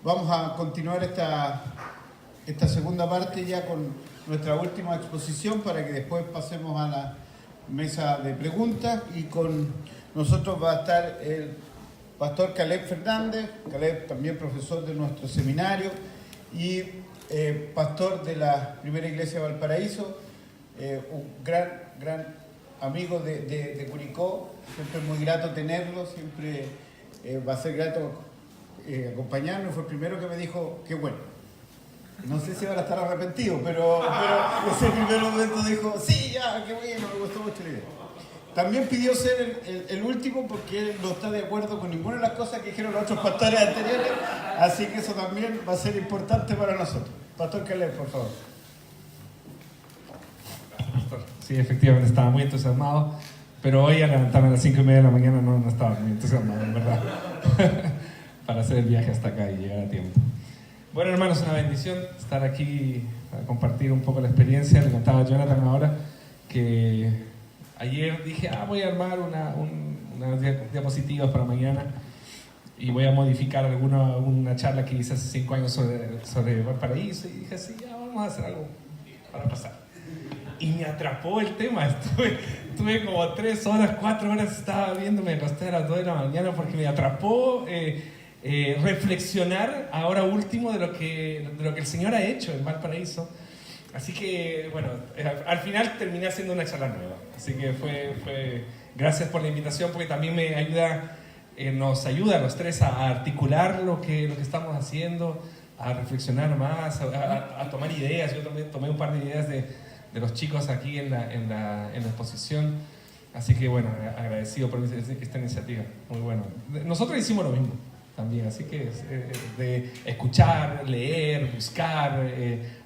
vamos a continuar esta segunda parte ya con nuestra última exposición para que después pasemos a la mesa de preguntas, y con nosotros va a estar el pastor Caleb Fernández. Caleb también profesor de nuestro seminario y pastor de la Primera Iglesia de Valparaíso, un gran amigo de Curicó. Siempre es muy grato tenerlo, siempre va a ser grato acompañarnos. Fue el primero que me dijo que bueno. No sé si van a estar arrepentidos, pero ese primer momento dijo, sí, ya, qué bueno, me gustó mucho la idea. También pidió ser el último porque él no está de acuerdo con ninguna de las cosas que dijeron los otros pastores anteriores, así que eso también va a ser importante para nosotros. Pastor Caleb, por favor. Sí, efectivamente estaba muy entusiasmado, pero hoy al levantarme a las 5:30 de la mañana no estaba muy entusiasmado, en verdad, para hacer el viaje hasta acá y llegar a tiempo. Bueno, hermanos, una bendición estar aquí para compartir un poco la experiencia. Le contaba a Jonathan ahora que ayer dije, voy a armar unas diapositivas para mañana y voy a modificar una charla que hice hace 5 años sobre Valparaíso, y dije, sí, ya vamos a hacer algo para pasar. Y me atrapó el tema. Estuve como 3 horas, 4 horas, estaba viéndome, me acosté a las 2 de la mañana porque me atrapó reflexionar ahora último de lo que el Señor ha hecho en Valparaíso. Así que, bueno, al final terminé haciendo una charla nueva. Así que fue gracias por la invitación, porque también me ayuda, nos ayuda a los tres a articular lo que estamos haciendo, a reflexionar más, a tomar ideas. Yo tomé un par de ideas de los chicos aquí en la exposición. Así que, bueno, agradecido por esta iniciativa. Muy bueno. Nosotros hicimos lo mismo también, así que de escuchar, leer, buscar,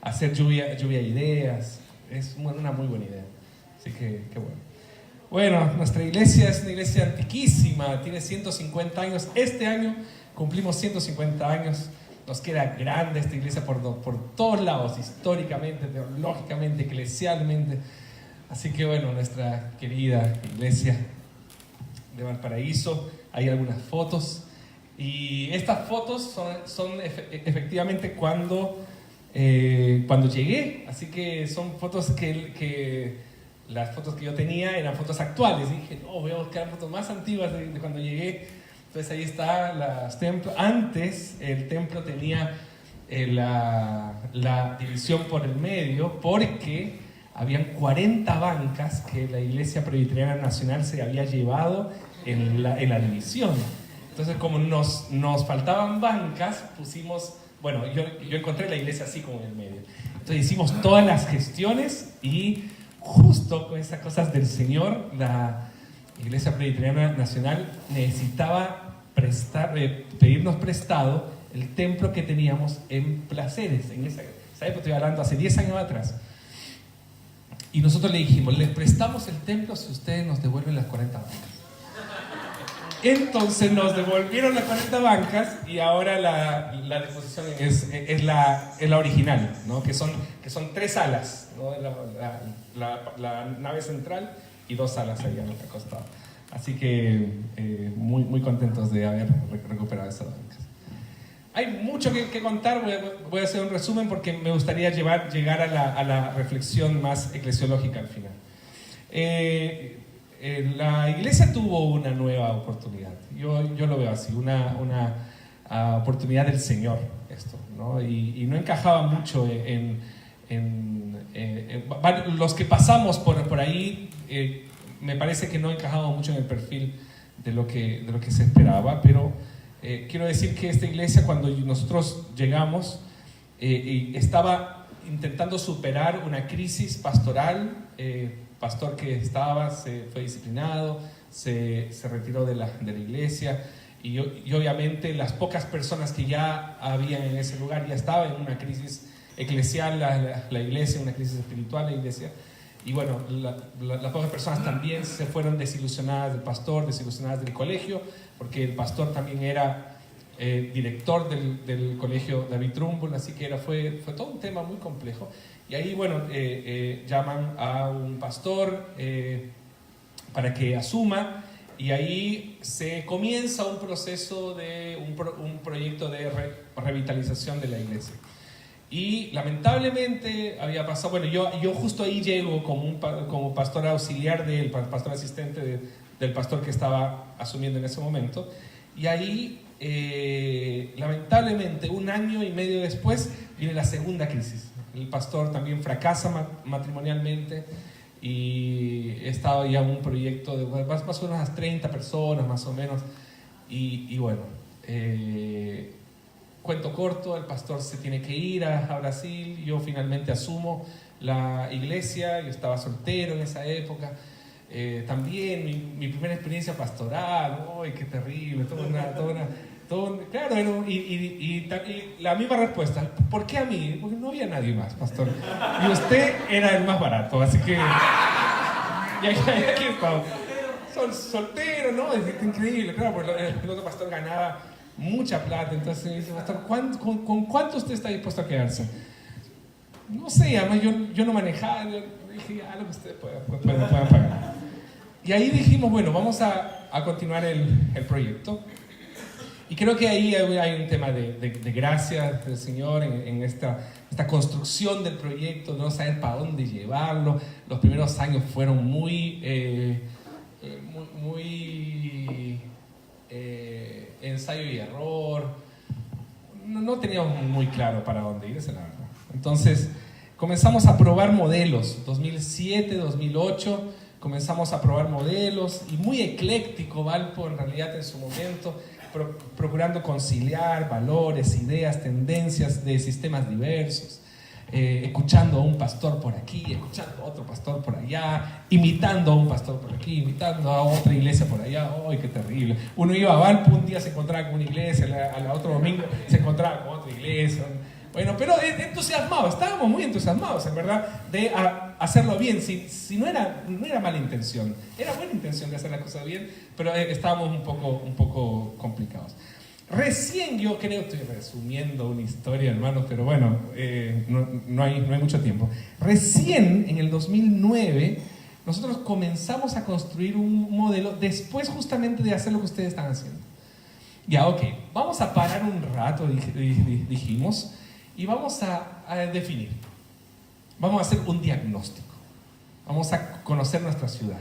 hacer lluvia de ideas, es una muy buena idea, así que qué bueno. Bueno, nuestra iglesia es una iglesia antiquísima, tiene 150 años, este año cumplimos 150 años, nos queda grande esta iglesia por todos lados, históricamente, teológicamente, eclesialmente, así que bueno, nuestra querida iglesia de Valparaíso, hay algunas fotos. Y estas fotos son efectivamente cuando llegué, así que son fotos que las fotos que yo tenía eran fotos actuales. Y dije, no, voy a buscar fotos más antiguas de cuando llegué. Entonces ahí está los templos. Antes el templo tenía la división por el medio, porque habían 40 bancas que la Iglesia Presbiteriana Nacional se había llevado en la división. Entonces, como nos faltaban bancas, pusimos, bueno, yo encontré la iglesia así como en el medio. Entonces hicimos todas las gestiones, y justo con esas cosas del Señor, la Iglesia Presbiteriana Nacional necesitaba pedirnos prestado el templo que teníamos en Placeres. ¿Sabes? Estoy hablando hace 10 años atrás. Y nosotros le dijimos, les prestamos el templo si ustedes nos devuelven las 40 bancas. Entonces nos devolvieron las 40 bancas, y ahora la disposición es la original, ¿no? que son 3 salas, ¿no? la nave central y 2 salas ahí al otro costado. Así que muy contentos de haber recuperado esas bancas. Hay mucho que contar, voy a hacer un resumen porque me gustaría llegar a la reflexión más eclesiológica al final. La iglesia tuvo una nueva oportunidad, yo lo veo así, una oportunidad del Señor, esto, ¿no? Y no encajaba mucho los que pasamos por ahí, me parece que no encajaba mucho en el perfil de lo que se esperaba, pero quiero decir que esta iglesia, cuando nosotros llegamos, estaba intentando superar una crisis pastoral. Pastor que fue disciplinado, se retiró de la iglesia, y obviamente las pocas personas que ya habían en ese lugar ya estaban en una crisis eclesial, la iglesia, una crisis espiritual, la iglesia, y bueno, las pocas personas también se fueron desilusionadas del pastor, desilusionadas del colegio, porque el pastor también era director del colegio David Trumbull, así que fue todo un tema muy complejo. Y ahí, bueno, llaman a un pastor para que asuma, y ahí se comienza un proceso de un proyecto de revitalización de la iglesia. Y lamentablemente había pasado, bueno, yo justo ahí llego como pastor auxiliar pastor asistente del pastor que estaba asumiendo en ese momento, y ahí lamentablemente 1 año y medio después viene la segunda crisis. El pastor también fracasa matrimonialmente y estaba ya en un proyecto de más o menos unas 30 personas más o menos, y bueno, cuento corto, el pastor se tiene que ir a Brasil, yo finalmente asumo la iglesia, yo estaba soltero en esa época, también mi primera experiencia pastoral, ¡ay, qué terrible! Claro, y la misma respuesta, ¿por qué a mí? Porque no había nadie más, pastor, y usted era el más barato, así que... Y aquí estamos, soltero, ¿no? Es increíble, claro, porque el otro pastor ganaba mucha plata, entonces me dice, pastor, ¿con cuánto usted está dispuesto a quedarse? No sé, además yo no manejaba, yo dije, lo que ustedes puedan pagar. Y ahí dijimos, bueno, vamos a continuar el proyecto. Y creo que ahí hay un tema de gracia del Señor en esta construcción del proyecto, no saber para dónde llevarlo. Los primeros años fueron muy ensayo y error. No teníamos muy claro para dónde ir, esa es la verdad. Entonces comenzamos a probar modelos, 2007, 2008, comenzamos a probar modelos, y muy ecléctico Valpo en realidad en su momento, procurando conciliar valores, ideas, tendencias de sistemas diversos, escuchando a un pastor por aquí, escuchando a otro pastor por allá, imitando a un pastor por aquí, imitando a otra iglesia por allá. ¡Ay, qué terrible! Uno iba a Valpo, un día se encontraba con una iglesia, al otro domingo se encontraba con otra iglesia. Bueno, pero entusiasmados, estábamos muy entusiasmados, en verdad, de hacerlo bien. Si no era mala intención, era buena intención de hacer la cosa bien, pero estábamos un poco complicados. Recién, yo creo, estoy resumiendo una historia, hermanos, pero bueno, no hay mucho tiempo. Recién, en el 2009, nosotros comenzamos a construir un modelo después justamente de hacer lo que ustedes están haciendo. Ya, ok, vamos a parar un rato, dijimos, y vamos a definir. Vamos a hacer un diagnóstico. Vamos a conocer nuestra ciudad.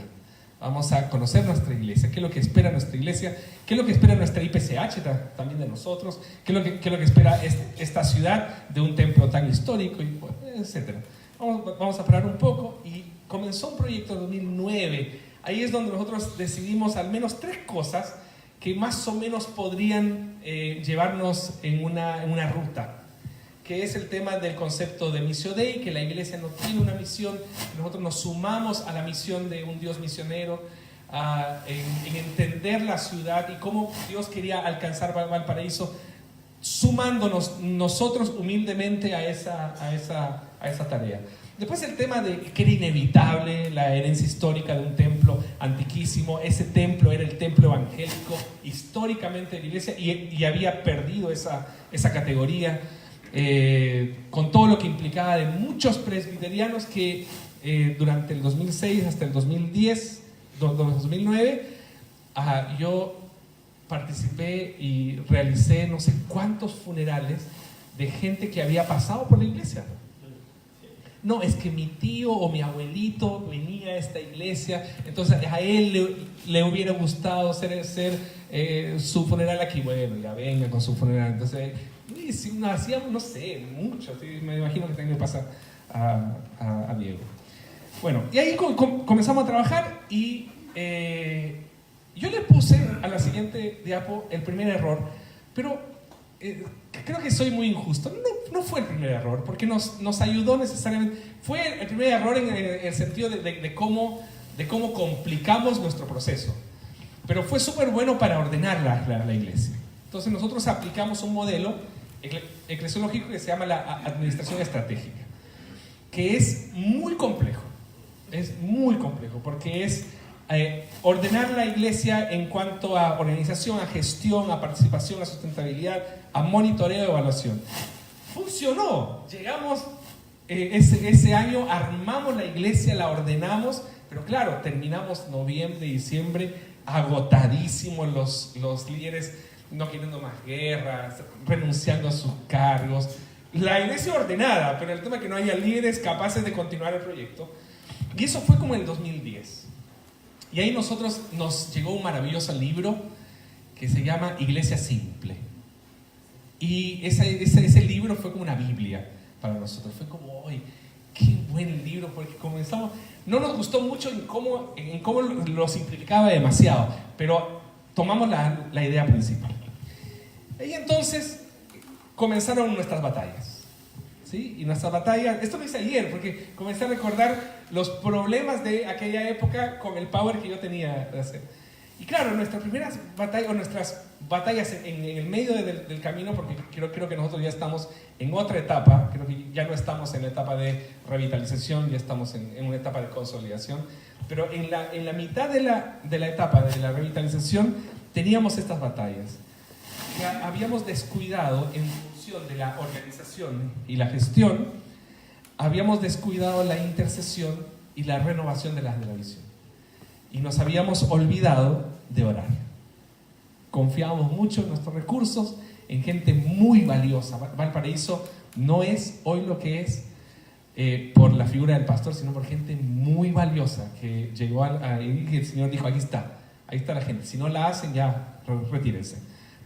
Vamos a conocer nuestra iglesia. ¿Qué es lo que espera nuestra iglesia? ¿Qué es lo que espera nuestra IPCH también de nosotros? ¿Qué es lo que espera esta ciudad de un templo tan histórico? Y etcétera. Vamos a parar un poco, y comenzó un proyecto en 2009. Ahí es donde nosotros decidimos al menos 3 cosas que más o menos podrían llevarnos en una ruta, que es el tema del concepto de Missio Dei, que la iglesia no tiene una misión, nosotros nos sumamos a la misión de un Dios misionero, en entender la ciudad y cómo Dios quería alcanzar Valparaíso, sumándonos nosotros humildemente a esa tarea. Después el tema de que era inevitable la herencia histórica de un templo antiquísimo. Ese templo era el templo evangélico históricamente de la iglesia, y había perdido esa categoría. Con todo lo que implicaba de muchos presbiterianos que durante el 2006 hasta el 2009 yo participé y realicé no sé cuántos funerales de gente que había pasado por la iglesia. No, es que mi tío o mi abuelito venía a esta iglesia, entonces a él le hubiera gustado hacer su funeral aquí. Bueno, ya venga con su funeral. Entonces hacíamos, no sé, mucho. ¿Sí? Me imagino que tenía que pasar a Diego. Bueno, y ahí comenzamos a trabajar, y yo le puse a la siguiente diapo el primer error, pero creo que soy muy injusto. No fue el primer error, porque nos ayudó necesariamente. Fue el primer error en el sentido de cómo complicamos nuestro proceso, pero fue súper bueno para ordenar la iglesia. Entonces nosotros aplicamos un modelo eclesiológico que se llama la administración estratégica, que es muy complejo. Es muy complejo porque es ordenar la iglesia en cuanto a organización, a gestión, a participación, a sustentabilidad, a monitoreo y evaluación. Funcionó. Llegamos ese año, armamos la iglesia, la ordenamos, pero claro, terminamos noviembre, diciembre agotadísimos los líderes, no queriendo más guerras, renunciando a sus cargos. La iglesia ordenada, pero el tema es que no haya líderes capaces de continuar el proyecto. Y eso fue como en el 2010. Y ahí nos llegó un maravilloso libro que se llama Iglesia Simple. Y ese libro fue como una Biblia para nosotros. Fue como, ¡ay, qué buen libro! Porque comenzamos... No nos gustó mucho en cómo lo simplificaba demasiado, pero tomamos la idea principal. Y entonces comenzaron nuestras batallas. ¿Sí? Y nuestras batallas, esto lo hice ayer, porque comencé a recordar los problemas de aquella época con el power que yo tenía de hacer. Y claro, nuestras primeras batallas, o nuestras batallas en el medio del camino, porque creo que nosotros ya estamos en otra etapa, creo que ya no estamos en la etapa de revitalización, ya estamos en una etapa de consolidación, pero en la mitad de la etapa de la revitalización teníamos estas batallas que habíamos descuidado en función de la organización y la gestión, habíamos descuidado la intercesión y la renovación de la visión. Y nos habíamos olvidado de orar. Confiábamos mucho en nuestros recursos, en gente muy valiosa. Valparaíso no es hoy lo que es por la figura del pastor, sino por gente muy valiosa que llegó y el Señor dijo, ahí está la gente. Si no la hacen, ya retírense.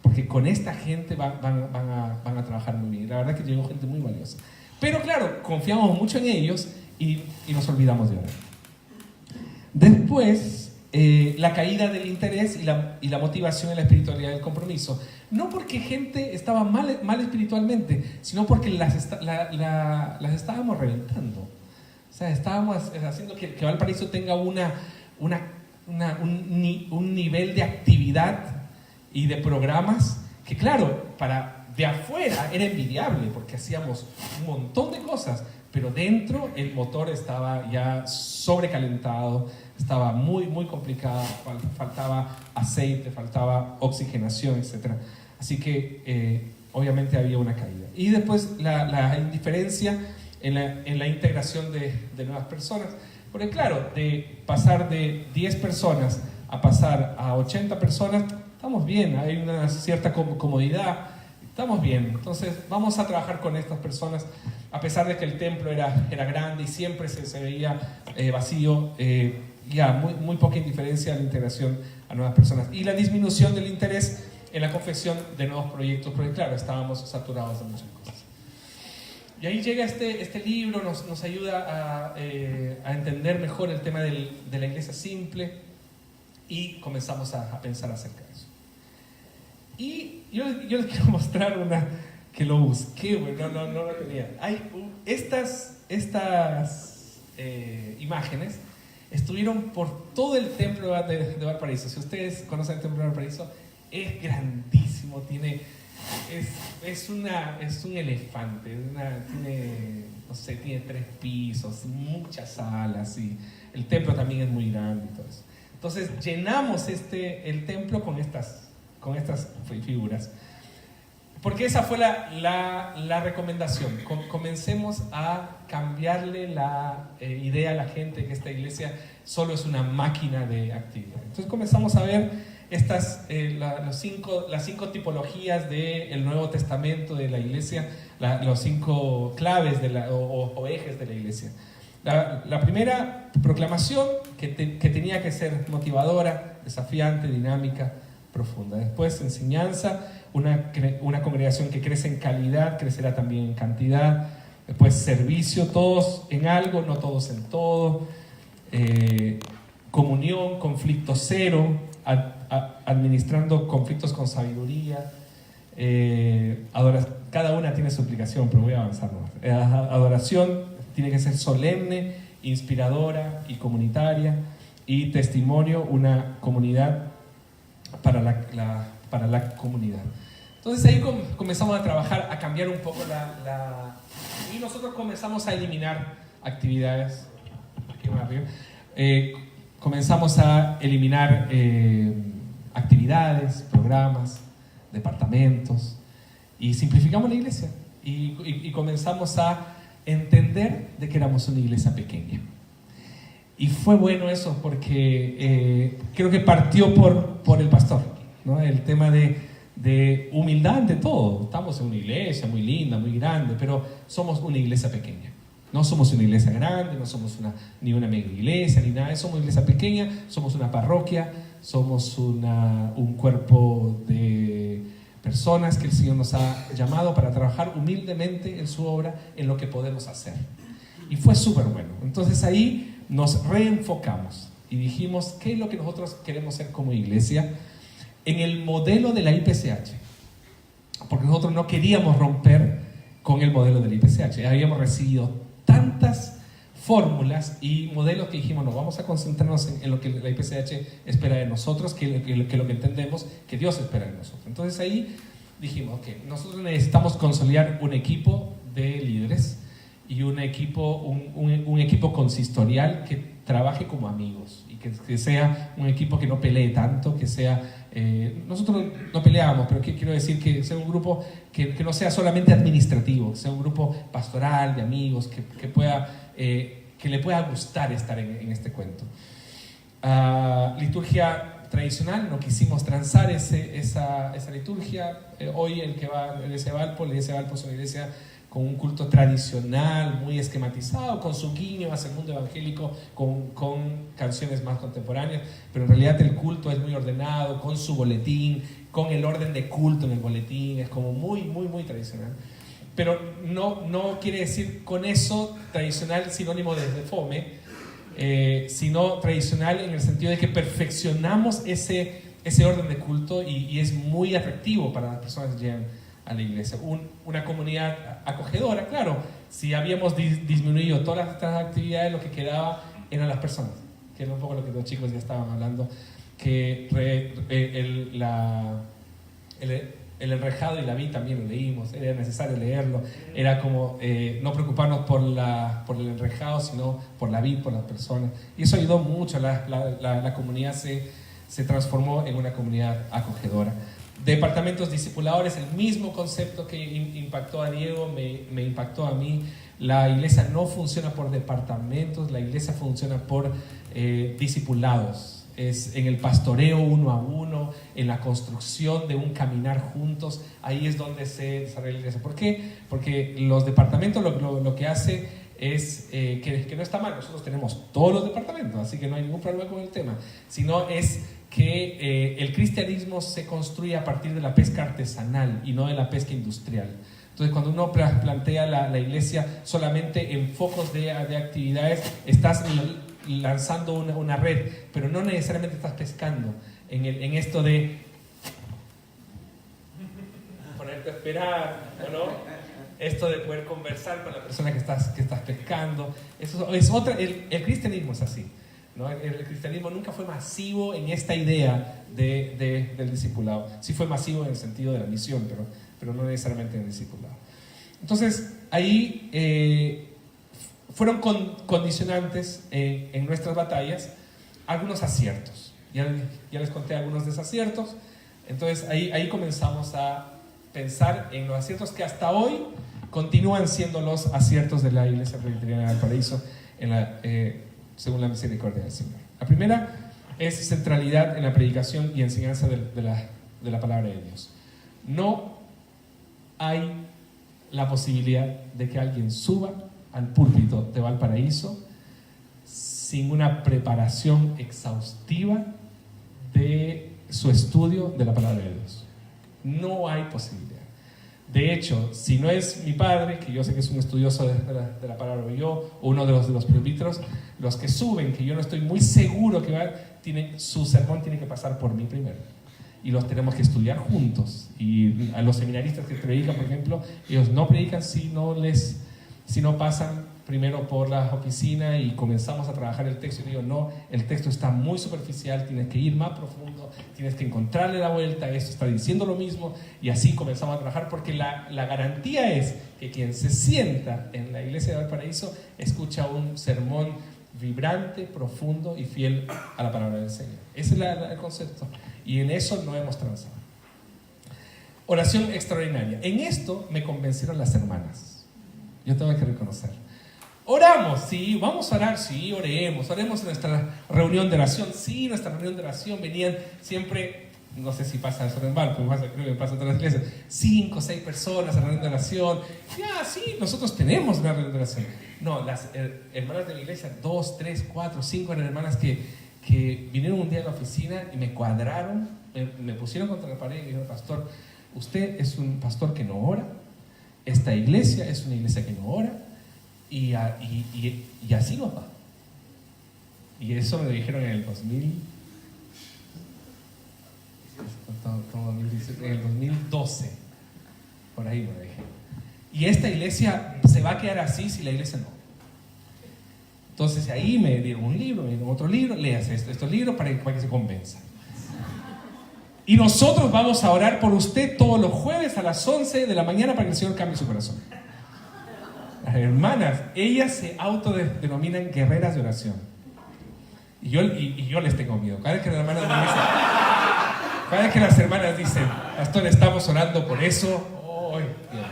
Porque con esta gente van a trabajar muy bien. La verdad que llegó gente muy valiosa. Pero claro, confiamos mucho en ellos y nos olvidamos de orar. Después, la caída del interés y la motivación en la espiritualidad del compromiso. No porque gente estaba mal espiritualmente, sino porque las estábamos reventando. O sea, estábamos haciendo que Valparaíso tenga un nivel de actividad y de programas que, claro, de afuera era envidiable porque hacíamos un montón de cosas, pero dentro el motor estaba ya sobrecalentado, estaba muy, muy complicado, faltaba aceite, faltaba oxigenación, etc. Así que obviamente había una caída. Y después la indiferencia en la integración de nuevas personas, porque claro, de pasar de 10 personas a pasar a 80 personas, estamos bien, hay una cierta comodidad, estamos bien. Entonces vamos a trabajar con estas personas, a pesar de que el templo era grande y siempre se veía vacío, ya muy poca indiferencia a la integración a nuevas personas. Y la disminución del interés en la confección de nuevos proyectos, porque claro, estábamos saturados de muchas cosas. Y ahí llega este libro, nos ayuda a entender mejor el tema de la iglesia simple y comenzamos a pensar acerca de eso. Y yo les quiero mostrar una que lo busqué, bueno, no lo tenía. Hay estas imágenes estuvieron por todo el templo de Valparaíso. Si ustedes conocen el templo de Valparaíso, es grandísimo, es un elefante, tiene 3 pisos, muchas salas, y el templo también es muy grande y todo eso. Entonces llenamos el templo con estas figuras, porque esa fue la recomendación. Comencemos a cambiarle la idea a la gente que esta iglesia solo es una máquina de actividad. Entonces comenzamos a ver las 5 tipologías del Nuevo Testamento de la iglesia, los 5 claves o ejes de la iglesia. La primera, proclamación, que tenía que ser motivadora, desafiante, dinámica, profunda. Después, enseñanza, una congregación que crece en calidad, crecerá también en cantidad. Después, servicio, todos en algo, no todos en todo. Comunión, conflicto cero, administrando conflictos con sabiduría. Cada una tiene su aplicación, pero voy a avanzar más. Adoración tiene que ser solemne, inspiradora y comunitaria. Y testimonio, una comunidad para la comunidad. Entonces ahí comenzamos a trabajar, a cambiar un poco y nosotros comenzamos a eliminar actividades. Aquí más arriba. Comenzamos a eliminar actividades, programas, departamentos, y simplificamos la iglesia y comenzamos a entender de que éramos una iglesia pequeña. Y fue bueno eso porque creo que partió por el pastor, ¿no? El tema de humildad ante todo. Estamos en una iglesia muy linda, muy grande, pero somos una iglesia pequeña. No somos una iglesia grande, no somos ni una mega iglesia, ni nada. Somos una iglesia pequeña, somos una parroquia, somos un cuerpo de personas que el Señor nos ha llamado para trabajar humildemente en su obra, en lo que podemos hacer. Y fue súper bueno. Entonces ahí nos reenfocamos y dijimos, ¿qué es lo que nosotros queremos ser como iglesia? En el modelo de la IPCH. Porque nosotros no queríamos romper con el modelo de la IPCH. Habíamos recibido tantas fórmulas y modelos que dijimos, no, vamos a concentrarnos en lo que la IPCH espera de nosotros, que lo que entendemos que Dios espera de nosotros. Entonces ahí dijimos, ok, nosotros necesitamos consolidar un equipo de líderes y un equipo consistorial que trabaje como amigos y que sea un equipo que no pelee tanto, que sea... nosotros no peleábamos, pero quiero decir que sea un grupo que no sea solamente administrativo, que sea un grupo pastoral, de amigos, que le pueda gustar estar en este cuento. Liturgia tradicional, no quisimos transar esa liturgia. Hoy el que va a la iglesia de Valpo es una iglesia con un culto tradicional, muy esquematizado, con su guiño hacia el mundo evangélico, con canciones más contemporáneas, pero en realidad el culto es muy ordenado, con su boletín, con el orden de culto en el boletín, es como muy, muy, muy tradicional. Pero no quiere decir con eso tradicional sinónimo de fome, sino tradicional en el sentido de que perfeccionamos ese orden de culto y es muy atractivo para las personas que llegan a la iglesia. Una comunidad acogedora, claro. Si habíamos disminuido todas estas actividades, lo que quedaba eran las personas, que era un poco lo que los chicos ya estaban hablando, que el enrejado y la vid también lo leímos, era necesario leerlo, era como no preocuparnos por el enrejado, sino por la vid, por las personas, y eso ayudó mucho. La comunidad se transformó en una comunidad acogedora. Departamentos discipuladores, el mismo concepto que impactó a Diego me impactó a mí. La iglesia no funciona por departamentos, la iglesia funciona por discipulados. Es en el pastoreo uno a uno, en la construcción de un caminar juntos. Ahí es donde se desarrolla la iglesia. ¿Por qué? Porque los departamentos lo que hace es que no está mal. Nosotros tenemos todos los departamentos, así que no hay ningún problema con el tema, sino es que el cristianismo se construye a partir de la pesca artesanal y no de la pesca industrial. Entonces, cuando uno plantea la iglesia solamente en focos de actividades, estás lanzando una red, pero no necesariamente estás pescando en esto de ponerte a esperar, ¿no? Esto de poder conversar con la persona que estás pescando. Eso es otra. El cristianismo es así, ¿no? El cristianismo nunca fue masivo en esta idea del discipulado. Sí fue masivo en el sentido de la misión, pero no necesariamente en el discipulado. Entonces, ahí fueron condicionantes en nuestras batallas algunos aciertos. Ya les conté algunos desaciertos. Entonces, ahí comenzamos a pensar en los aciertos que hasta hoy continúan siendo los aciertos de la Iglesia Presbiteriana de Valparaíso según la misericordia del Señor. La primera es centralidad en la predicación y enseñanza de la palabra de Dios. No hay la posibilidad de que alguien suba al púlpito de Valparaíso sin una preparación exhaustiva de su estudio de la palabra de Dios. No hay posibilidad. De hecho, si no es mi padre, que yo sé que es un estudioso de la palabra, o yo, o uno de los presbíteros, los que suben, que yo no estoy muy seguro que su sermón tiene que pasar por mí primero. Y los tenemos que estudiar juntos. Y a los seminaristas que predican, por ejemplo, ellos no predican si no pasan primero por la oficina y comenzamos a trabajar el texto. Y digo, no, el texto está muy superficial, tienes que ir más profundo, tienes que encontrarle la vuelta, esto está diciendo lo mismo, y así comenzamos a trabajar, porque la garantía es que quien se sienta en la iglesia de Valparaíso escucha un sermón vibrante, profundo y fiel a la palabra del Señor. Ese es el concepto, y en eso no hemos transado. Oración extraordinaria. En esto me convencieron las hermanas. Yo tengo que reconocer. Oramos, sí, vamos a orar, sí, oremos en nuestra reunión de oración, sí, nuestra reunión de oración venían siempre, no sé si pasa eso en el barco, creo que pasa en todas las iglesias, 5 o 6 personas en la reunión de oración, ya, sí, nosotros tenemos una reunión de oración. No, las hermanas de la iglesia, 2, 3, 4, 5 eran hermanas que vinieron un día a la oficina y me cuadraron, me pusieron contra la pared y me dijeron: pastor, usted es un pastor que no ora, esta iglesia es una iglesia que no ora, y así no va. Y eso me lo dijeron en el 2012, por ahí me lo dijeron. Y esta iglesia se va a quedar así si la iglesia no. Entonces ahí me dieron un libro, me dieron otro libro, léase estos libros para que se convenza. Y nosotros vamos a orar por usted todos los jueves a las 11 de la mañana para que el Señor cambie su corazón. Las hermanas, ellas se autodenominan guerreras de oración. Y yo les tengo miedo. Cada vez que las hermanas me dicen, cada vez que las hermanas dicen: pastor, estamos orando por eso. ¡Oh, Dios!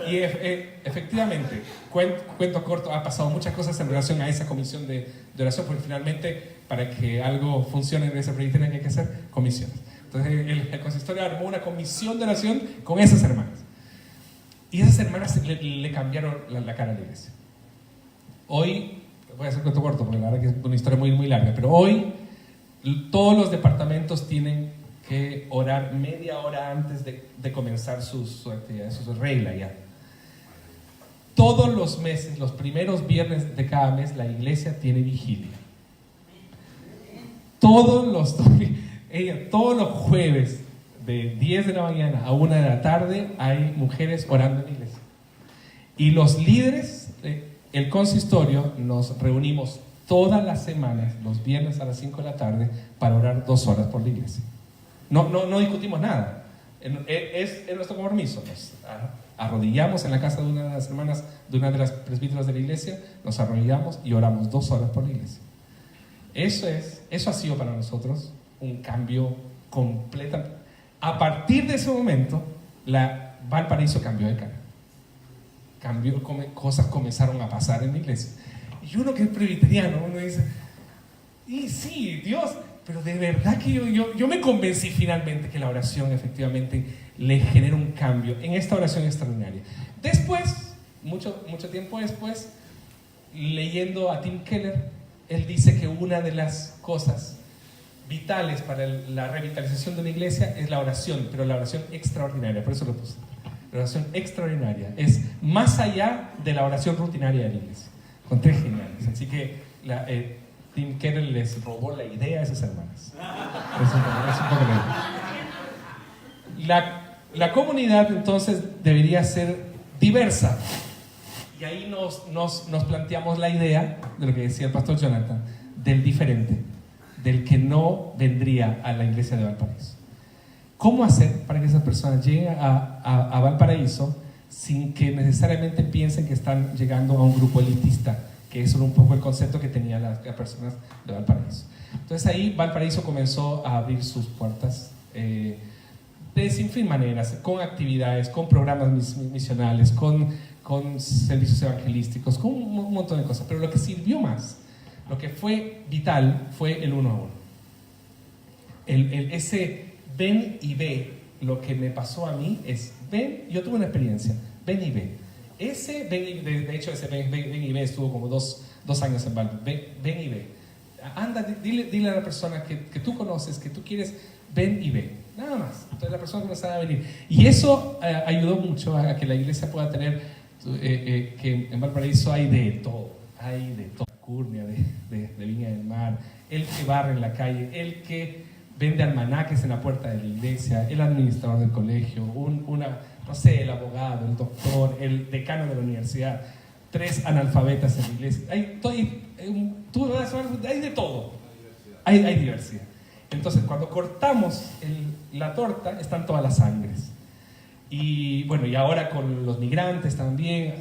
Y efectivamente, cuento corto, ha pasado muchas cosas en relación a esa comisión de oración, porque finalmente, para que algo funcione en ese proyecto, hay que hacer comisiones. Entonces el consistorio armó una comisión de oración con esas hermanas. Y esas hermanas le cambiaron la cara a la iglesia. Hoy, voy a hacer cuento corto porque la verdad que es una historia muy, muy larga, pero hoy todos los departamentos tienen que orar media hora antes de comenzar sus actividades, su regla ya. Todos los meses, los primeros viernes de cada mes, la iglesia tiene vigilia. Todos los jueves de 10 de la mañana a 1 de la tarde hay mujeres orando en la iglesia. Y los líderes, el consistorio, nos reunimos todas las semanas, los viernes a las 5 de la tarde, para orar 2 horas por la iglesia. No discutimos nada. Es nuestro compromiso. Nos arrodillamos en la casa de una de las hermanas, de una de las presbíteras de la iglesia, nos arrodillamos y oramos 2 horas por la iglesia. Eso ha sido para nosotros un cambio completo. A partir de ese momento, la Valparaíso cambió de cara. Cosas comenzaron a pasar en la iglesia. Y uno que es presbiteriano, uno dice: y sí, Dios, pero de verdad que yo me convencí finalmente que la oración efectivamente le genera un cambio en esta oración extraordinaria. Después, mucho tiempo después, leyendo a Tim Keller, él dice que una de las cosas vitales para la revitalización de una iglesia es la oración, pero la oración extraordinaria, por eso lo puse. La oración extraordinaria es más allá de la oración rutinaria de la iglesia. Encontré geniales. Así que Tim Keller les robó la idea a esas hermanas. Es un poco la comunidad entonces debería ser diversa. Y ahí nos planteamos la idea de lo que decía el pastor Jonathan, del diferente, del que no vendría a la iglesia de Valparaíso. ¿Cómo hacer para que esas personas lleguen a Valparaíso sin que necesariamente piensen que están llegando a un grupo elitista, que eso era un poco el concepto que tenían las personas de Valparaíso? Entonces ahí Valparaíso comenzó a abrir sus puertas de sin fin maneras, con actividades, con programas misionales, con servicios evangelísticos, con un montón de cosas. Pero lo que sirvió más, lo que fue vital, fue el 1 a 1. Ese ven y ve. Lo que me pasó a mí es ven. Yo tuve una experiencia, ven y ve. Ese ven y ve, de hecho ese ven y ve estuvo como dos años en Valpo. Ven y ve. Anda, dile a la persona que tú conoces, que tú quieres, ven y ve. Nada más. Entonces la persona comenzaba a venir. Y eso ayudó mucho a que la iglesia pueda tener, que en Valparaíso hay de todo. Hay de todo. Curnia, de Viña del Mar, el que barre en la calle, el que vende almanaques en la puerta de la iglesia, el administrador del colegio, no sé, el abogado, el doctor, el decano de la universidad, 3 analfabetas en la iglesia. Hay de todo. Hay diversidad. Entonces, cuando cortamos la torta, están todas las sangres. Y bueno, y ahora con los migrantes también,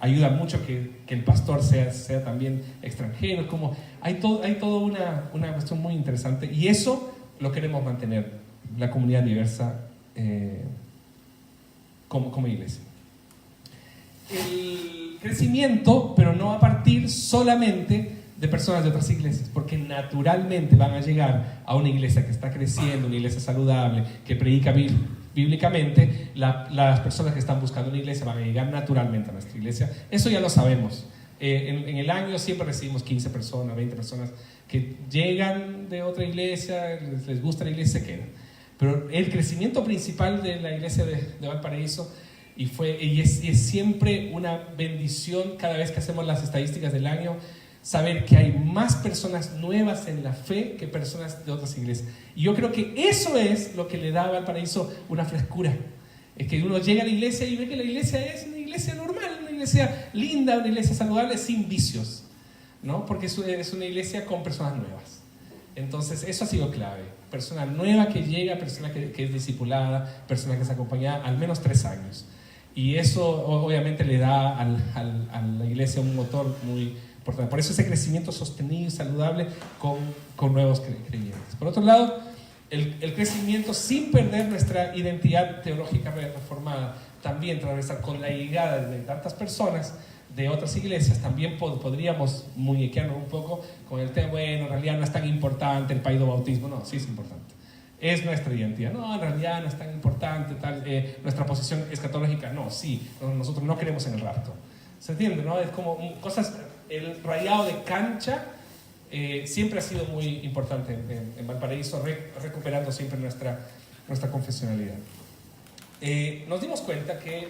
ayuda mucho que el pastor sea también extranjero. Como hay toda una cuestión muy interesante. Y eso lo queremos mantener, la comunidad diversa como iglesia. El crecimiento, pero no a partir solamente de personas de otras iglesias, porque naturalmente van a llegar a una iglesia que está creciendo, una iglesia saludable, que predica bíblicamente. Las personas que están buscando una iglesia van a llegar naturalmente a nuestra iglesia. Eso ya lo sabemos. En el año siempre recibimos 15 personas, 20 personas que llegan de otra iglesia, les gusta la iglesia y se quedan. Pero el crecimiento principal de la iglesia de Valparaíso, y es siempre una bendición cada vez que hacemos las estadísticas del año, saber que hay más personas nuevas en la fe que personas de otras iglesias. Y yo creo que eso es lo que le da a Valparaíso una frescura. Es que uno llega a la iglesia y ve que la iglesia es una iglesia normal, una iglesia linda, una iglesia saludable, sin vicios, ¿no? Porque es una iglesia con personas nuevas. Entonces eso ha sido clave. Persona nueva que llega, persona que es discipulada, persona que es acompañada al menos 3 años. Y eso obviamente le da a la iglesia un motor muy importante. Por eso ese crecimiento sostenido y saludable con nuevos creyentes. Por otro lado, el crecimiento sin perder nuestra identidad teológica reformada, también transversal, con la llegada de tantas personas de otras iglesias, también podríamos muñequearnos un poco con el tema, bueno, en realidad no es tan importante el paido bautismo. No, sí es importante. Es nuestra identidad. No, en realidad no es tan importante, nuestra posición escatológica. No, sí, nosotros no creemos en el rapto. ¿Se entiende, no? Es como cosas, el rayado de cancha siempre ha sido muy importante en Valparaíso, recuperando siempre nuestra confesionalidad. Nos dimos cuenta que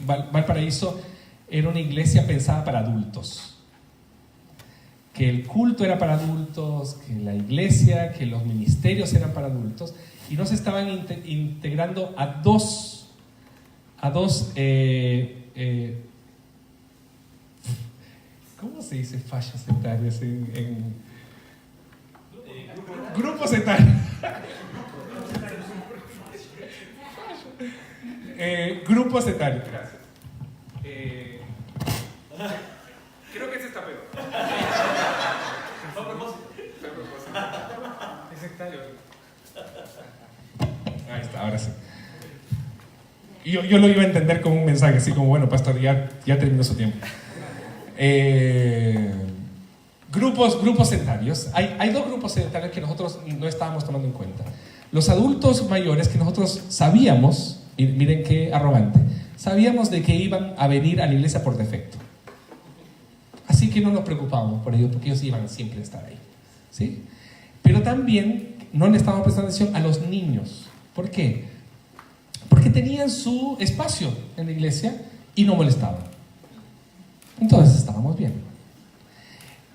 Valparaíso era una iglesia pensada para adultos, que el culto era para adultos, que la iglesia, que los ministerios eran para adultos, y nos estaban integrando a dos ¿cómo se dice fallos etarios en grupos etarios? Grupos etarios, gracias. Creo que ese está peor. Fue a propósito. Es sectario. Ahí está, ahora sí. Yo lo iba a entender como un mensaje, así como, bueno, pastor, ya terminó su tiempo. Grupos etarios. Hay 2 grupos etarios que nosotros no estábamos tomando en cuenta. Los adultos mayores que nosotros sabíamos, y miren qué arrogante, sabíamos de que iban a venir a la iglesia por defecto. Así que no nos preocupábamos por ellos, porque ellos iban siempre a estar ahí, ¿sí? Pero también no le estábamos prestando atención a los niños. ¿Por qué? Porque tenían su espacio en la iglesia y no molestaban. Entonces estábamos bien.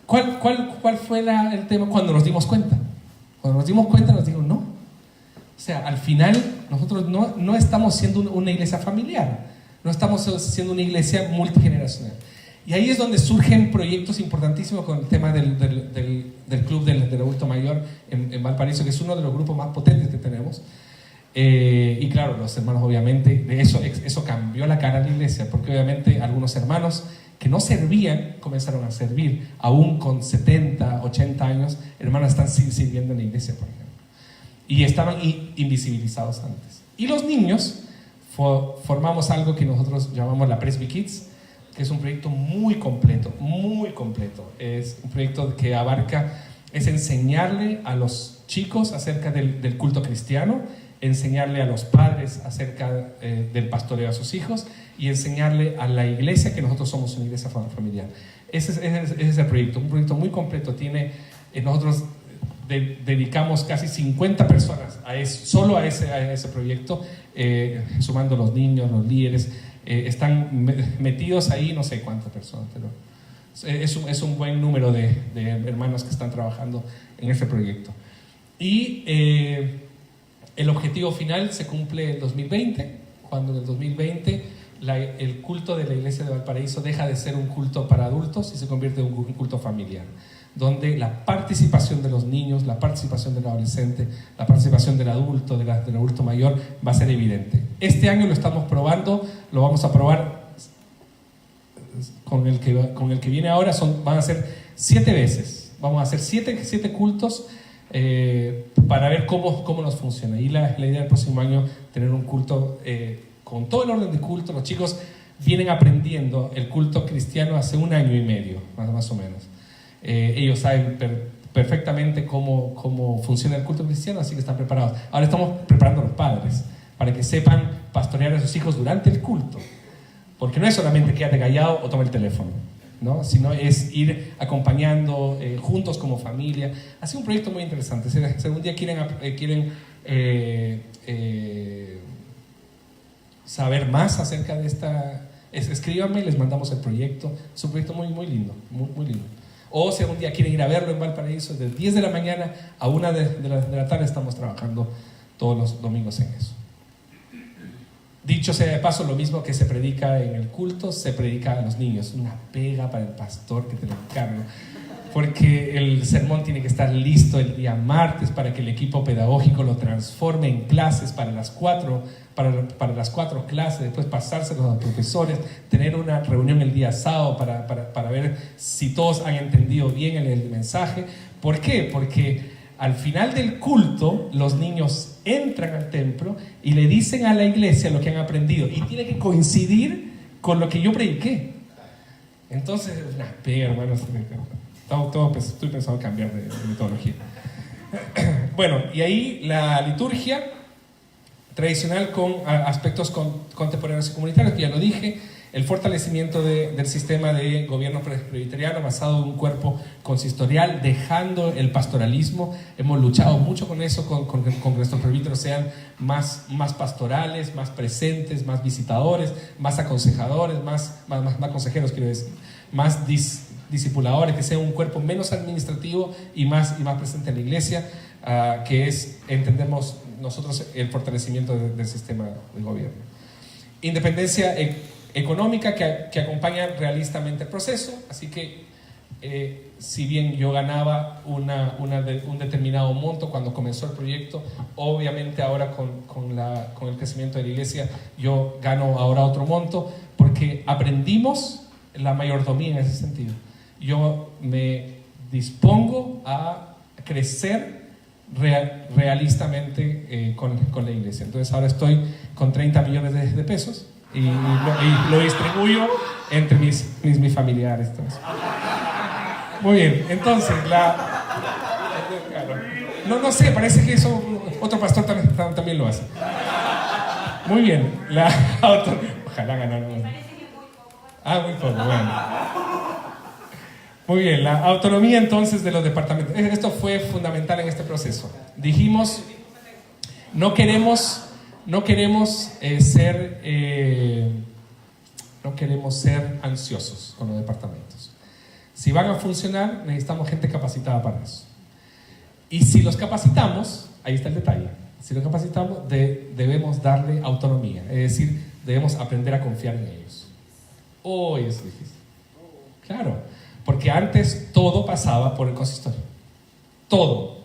¿Cuál fue el tema cuando nos dimos cuenta? Cuando nos dimos cuenta nos dijeron no. O sea, al final nosotros no estamos siendo una iglesia familiar, no estamos siendo una iglesia multigeneracional. Y ahí es donde surgen proyectos importantísimos con el tema del Club del Adulto Mayor en Valparaíso, que es uno de los grupos más potentes que tenemos. Y claro, los hermanos obviamente, eso cambió la cara de la iglesia, porque obviamente algunos hermanos que no servían comenzaron a servir, aún con 70, 80 años, hermanos están sirviendo en la iglesia, por ejemplo. Y estaban invisibilizados antes. Y los niños, formamos algo que nosotros llamamos la Presby Kids, que es un proyecto muy completo, muy completo. Es un proyecto que es enseñarle a los chicos acerca del culto cristiano, enseñarle a los padres acerca del pastoreo a sus hijos y enseñarle a la iglesia que nosotros somos una iglesia familiar. Ese es el proyecto, un proyecto muy completo. Nosotros dedicamos casi 50 personas solo a ese proyecto, sumando los niños, los líderes. Están metidos ahí no sé cuántas personas, pero es un buen número de hermanos que están trabajando en este proyecto. Y el objetivo final se cumple en 2020, cuando en el 2020 el culto de la iglesia de Valparaíso deja de ser un culto para adultos y se convierte en un culto familiar, donde la participación de los niños, la participación del adolescente, la participación del adulto, del adulto mayor va a ser evidente. Este año lo estamos probando, lo vamos a probar con el que viene ahora, van a ser 7 veces. Vamos a hacer 7 cultos para ver cómo nos funciona. Y la idea del próximo año tener un culto con todo el orden de culto. Los chicos vienen aprendiendo el culto cristiano hace 1 año y medio, más o menos. Ellos saben perfectamente cómo funciona el culto cristiano, así que están preparados. Ahora estamos preparando a los padres para que sepan pastorear a sus hijos durante el culto, porque no es solamente quédate callado o toma el teléfono, ¿no? Sino es ir acompañando juntos como familia. Ha sido un proyecto muy interesante. Si algún día quieren saber más acerca de esta, escríbanme y les mandamos el proyecto. Es un proyecto muy, muy lindo, muy lindo. O si algún día quieren ir a verlo en Valparaíso, de 10 de la mañana a 1 de la tarde estamos trabajando todos los domingos en eso. Dicho sea de paso, lo mismo que se predica en el culto, se predica a los niños. Una pega para el pastor, que te lo encargo, porque el sermón tiene que estar listo el día martes para que el equipo pedagógico lo transforme en clases para las 4 clases, después pasárselos a los profesores, tener una reunión el día sábado para ver si todos han entendido bien el mensaje. ¿Por qué? Porque al final del culto los niños entran al templo y le dicen a la iglesia lo que han aprendido y tiene que coincidir con lo que yo prediqué. Entonces, una pega, hermanos. Estoy pensando en cambiar de metodología. Bueno, y ahí la liturgia tradicional con aspectos contemporáneos y comunitarios, que ya lo dije, el fortalecimiento del sistema de gobierno presbiteriano basado en un cuerpo consistorial, dejando el pastoralismo. Hemos luchado mucho con eso, con que nuestros presbíteros sean más pastorales, más presentes, más visitadores, más aconsejadores, más consejeros, quiero decir, más discipuladores, que sea un cuerpo menos administrativo y más presente en la iglesia, que es, entendemos nosotros, el fortalecimiento del sistema de gobierno. Independencia económica que acompaña realistamente el proceso, así que si bien yo ganaba un determinado monto cuando comenzó el proyecto, obviamente ahora con el crecimiento de la iglesia yo gano ahora otro monto, porque aprendimos la mayordomía en ese sentido. Yo me dispongo a crecer realistamente con la iglesia. Entonces ahora estoy con 30 millones de pesos y lo distribuyo entre mis familiares. Entonces. Muy bien, entonces no sé, parece que eso otro pastor también lo hace. Muy bien, ojalá ganara. Muy poco, bueno. Muy bien, la autonomía entonces de los departamentos. Esto fue fundamental en este proceso. Dijimos, no queremos ser ansiosos con los departamentos. Si van a funcionar, necesitamos gente capacitada para eso. Y si los capacitamos, ahí está el detalle, si los capacitamos, debemos darle autonomía, es decir, debemos aprender a confiar en ellos. Hoy es difícil. Claro. Porque antes todo pasaba por el consistorio. Todo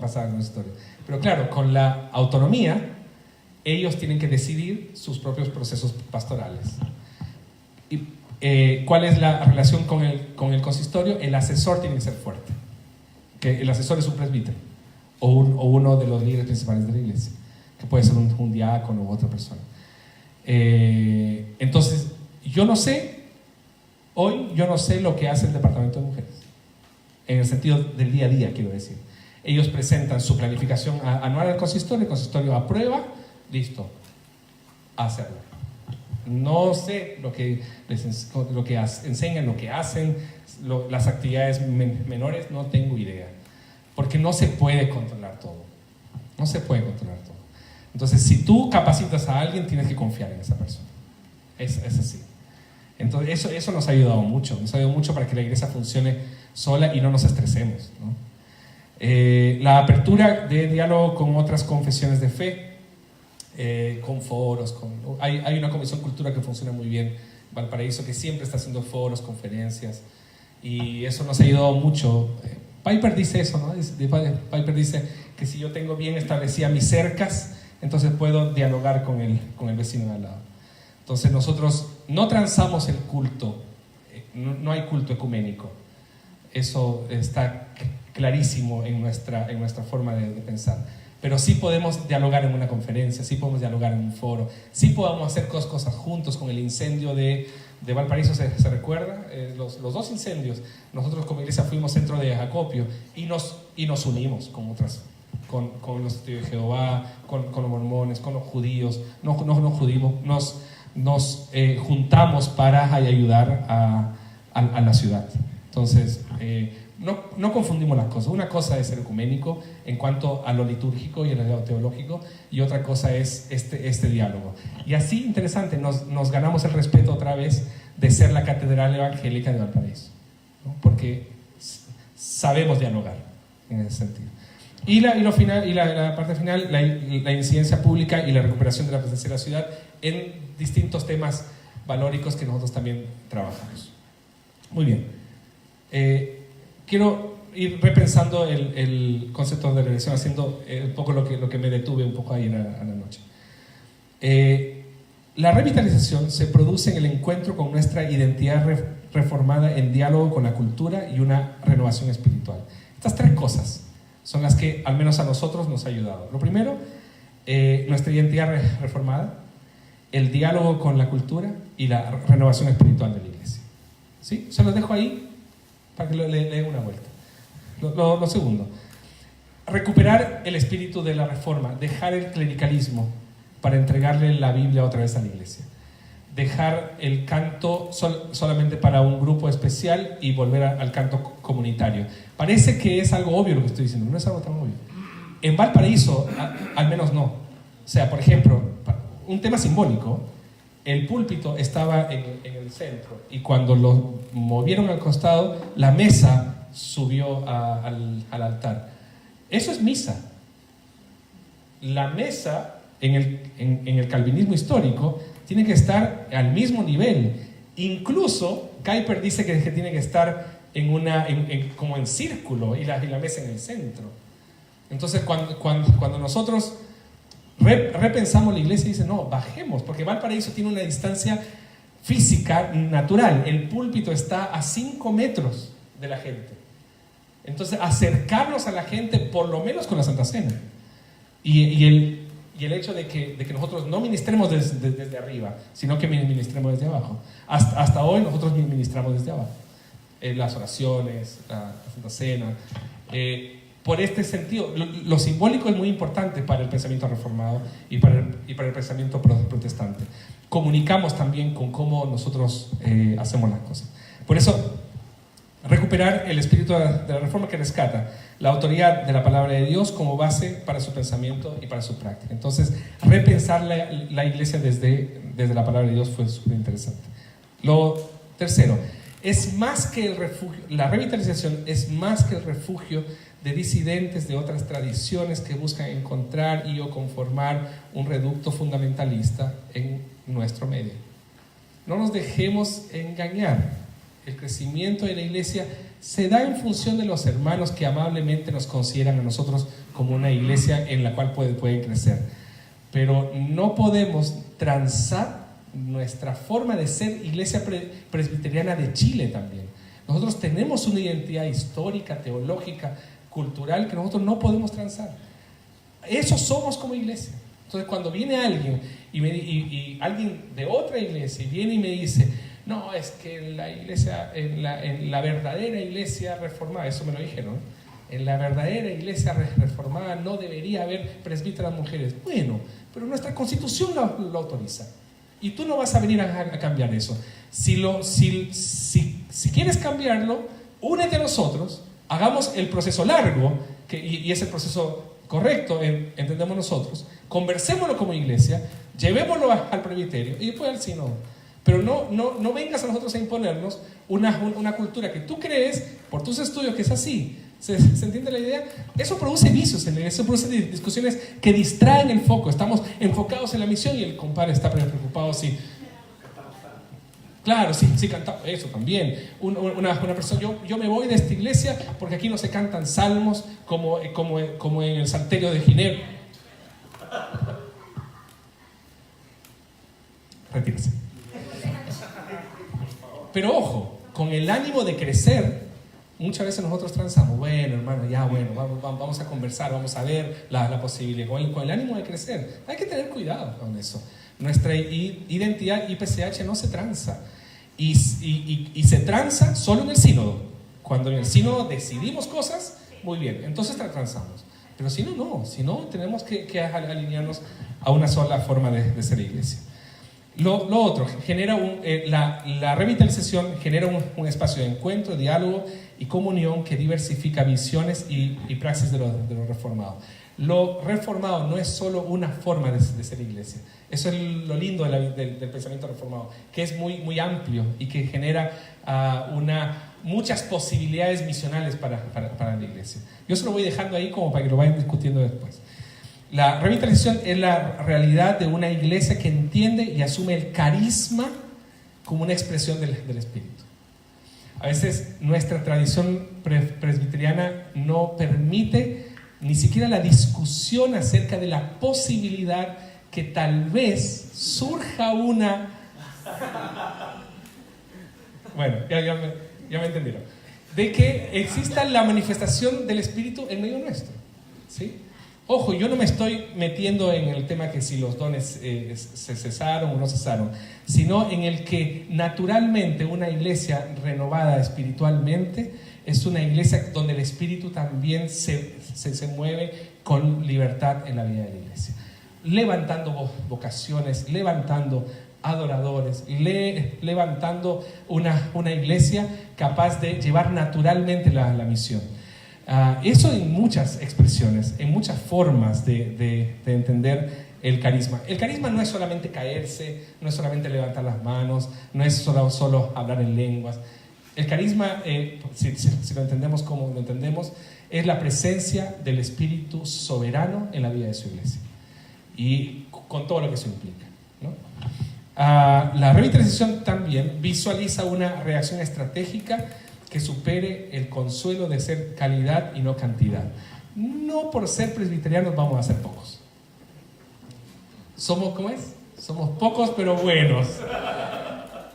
pasaba en el consistorio. Pero claro, con la autonomía, ellos tienen que decidir sus propios procesos pastorales. ¿Y cuál es la relación con el consistorio? El asesor tiene que ser fuerte. Que el asesor es un presbítero o uno de los líderes principales de la iglesia, que puede ser un diácono u otra persona. Entonces, yo no sé lo que hace el departamento de mujeres, en el sentido del día a día, quiero decir. Ellos presentan su planificación anual al consistorio, el consistorio aprueba, listo, hacerlo. No sé lo que enseñan, lo que hacen, las actividades menores, no tengo idea, porque no se puede controlar todo. Entonces, si tú capacitas a alguien, tienes que confiar en esa persona. Es así. Entonces eso nos ha ayudado mucho para que la iglesia funcione sola y no nos estresemos, ¿no? La apertura de diálogo con otras confesiones de fe, con foros, hay una comisión cultura que funciona muy bien, Valparaíso, que siempre está haciendo foros, conferencias, y eso nos ha ayudado mucho. Piper dice eso, ¿no? Piper dice que si yo tengo bien establecidas mis cercas, entonces puedo dialogar con el vecino de al lado. Entonces nosotros no transamos el culto, no hay culto ecuménico. Eso está clarísimo en nuestra forma de pensar. pero sí podemos dialogar en una conferencia, sí podemos dialogar en un foro, sí podemos hacer cosas juntos. Con el incendio de Valparaíso, ¿se recuerda? Los dos incendios, nosotros como iglesia fuimos centro de acopio y nos unimos con otras, con los testigos de Jehová, con los mormones, con los judíos, no judíos, nos juntamos para ayudar a la ciudad. Entonces, no confundimos las cosas. Una cosa es ser ecuménico en cuanto a lo litúrgico y a lo teológico, y otra cosa es este diálogo. Y así, interesante, nos ganamos el respeto otra vez de ser la Catedral Evangélica de Valparaíso, ¿no? Porque sabemos dialogar en ese sentido. Y la parte final, la incidencia pública y la recuperación de la presencia de la ciudad en distintos temas valóricos que nosotros también trabajamos. Muy bien. Quiero ir repensando el concepto de reelección, haciendo un poco lo que me detuve un poco ayer a la noche. La revitalización se produce en el encuentro con nuestra identidad reformada en diálogo con la cultura y una renovación espiritual. Estas tres cosas son las que al menos a nosotros nos ha ayudado. Lo primero, nuestra identidad reformada, el diálogo con la cultura y la renovación espiritual de la iglesia. ¿Sí? Se los dejo ahí para que le den una vuelta. Lo segundo, recuperar el espíritu de la reforma, dejar el clericalismo para entregarle la Biblia otra vez a la iglesia, dejar el canto solamente para un grupo especial y volver al canto comunitario. Parece que es algo obvio lo que estoy diciendo, no es algo tan obvio. En Valparaíso, al menos no. O sea, por ejemplo, un tema simbólico, el púlpito estaba en el centro y cuando lo movieron al costado, la mesa subió al altar. Eso es misa. La mesa en el calvinismo histórico tiene que estar al mismo nivel. Incluso Kuyper dice que tiene que estar como en círculo y la mesa en el centro. Entonces cuando nosotros repensamos la iglesia, dice no, bajemos, porque Valparaíso tiene una distancia física natural. El púlpito está a 5 metros de la gente. Entonces acercarnos a la gente por lo menos con la Santa Cena y el hecho de que nosotros no ministremos desde arriba, sino que ministremos desde abajo. Hasta hoy nosotros ministramos desde abajo, las oraciones, la Santa Cena. Por este sentido, lo simbólico es muy importante para el pensamiento reformado y para el pensamiento protestante. Comunicamos también con cómo nosotros hacemos las cosas. Por eso, recuperar el espíritu de la reforma que rescata la autoridad de la palabra de Dios como base para su pensamiento y para su práctica. Entonces, repensar la iglesia desde la palabra de Dios fue súper interesante. Lo tercero, es más que el refugio, la revitalización es más que el refugio de disidentes de otras tradiciones que buscan encontrar y o conformar un reducto fundamentalista en nuestro medio. No nos dejemos engañar. El crecimiento de la iglesia se da en función de los hermanos que amablemente nos consideran a nosotros como una iglesia en la cual pueden crecer. Pero no podemos transar nuestra forma de ser iglesia presbiteriana de Chile también. Nosotros tenemos una identidad histórica, teológica, cultural que nosotros no podemos transar. Eso somos como iglesia. Entonces cuando viene alguien y alguien de otra iglesia y viene y me dice, no, es que la iglesia, en la verdadera iglesia reformada, eso me lo dijeron, en la verdadera iglesia reformada no debería haber presbíteras mujeres. Bueno, pero nuestra constitución lo autoriza. Y tú no vas a venir a cambiar eso. Si quieres cambiarlo, únete a nosotros, hagamos el proceso largo, y es el proceso correcto, entendemos nosotros, conversémoslo como iglesia, llevémoslo al presbiterio y después al sínodo. Pero no vengas a nosotros a imponernos una cultura que tú crees por tus estudios que es así. ¿Se entiende la idea? Eso produce vicios en la iglesia, eso produce discusiones que distraen el foco. Estamos enfocados en la misión y el compadre está preocupado si... Claro, sí cantamos, eso también. Una persona, yo me voy de esta iglesia porque aquí no se cantan salmos como en el Salterio de Ginebra. Retírese. Pero ojo, con el ánimo de crecer, Muchas veces nosotros transamos, bueno hermano, ya bueno, vamos a conversar, vamos a ver la posibilidad, con el ánimo de crecer. Hay que tener cuidado con eso. Nuestra identidad IPCH no se transa, y se transa solo en el sínodo. Cuando en el sínodo decidimos cosas, muy bien, entonces transamos. Pero si no, tenemos que alinearnos a una sola forma de ser iglesia. Lo otro, genera la revitalización genera un espacio de encuentro, diálogo y comunión que diversifica visiones y praxis de los reformados. Lo reformado no es solo una forma de ser iglesia. Eso es lo lindo del pensamiento reformado, que es muy, muy amplio y que genera muchas posibilidades misionales para la iglesia. Yo se lo voy dejando ahí como para que lo vayan discutiendo después. La revitalización es la realidad de una iglesia que entiende y asume el carisma como una expresión del Espíritu. A veces nuestra tradición presbiteriana no permite ni siquiera la discusión acerca de la posibilidad que tal vez surja una... Bueno, ya me entendieron. De que exista la manifestación del Espíritu en medio nuestro, ¿sí? Ojo, yo no me estoy metiendo en el tema que si los dones se cesaron o no cesaron, sino en el que naturalmente una iglesia renovada espiritualmente es una iglesia donde el Espíritu también se mueve con libertad en la vida de la iglesia, levantando vocaciones, levantando adoradores, levantando una iglesia capaz de llevar naturalmente la misión. Eso en muchas expresiones, en muchas formas de entender el carisma. El carisma no es solamente caerse, no es solamente levantar las manos, no es solo hablar en lenguas. El carisma, si lo entendemos como lo entendemos, es la presencia del Espíritu soberano en la vida de su iglesia y con todo lo que eso implica, ¿no? La revitalización también visualiza una reacción estratégica que supere el consuelo de ser calidad y no cantidad. No por ser presbiterianos vamos a ser pocos. ¿Cómo es? Somos pocos pero buenos.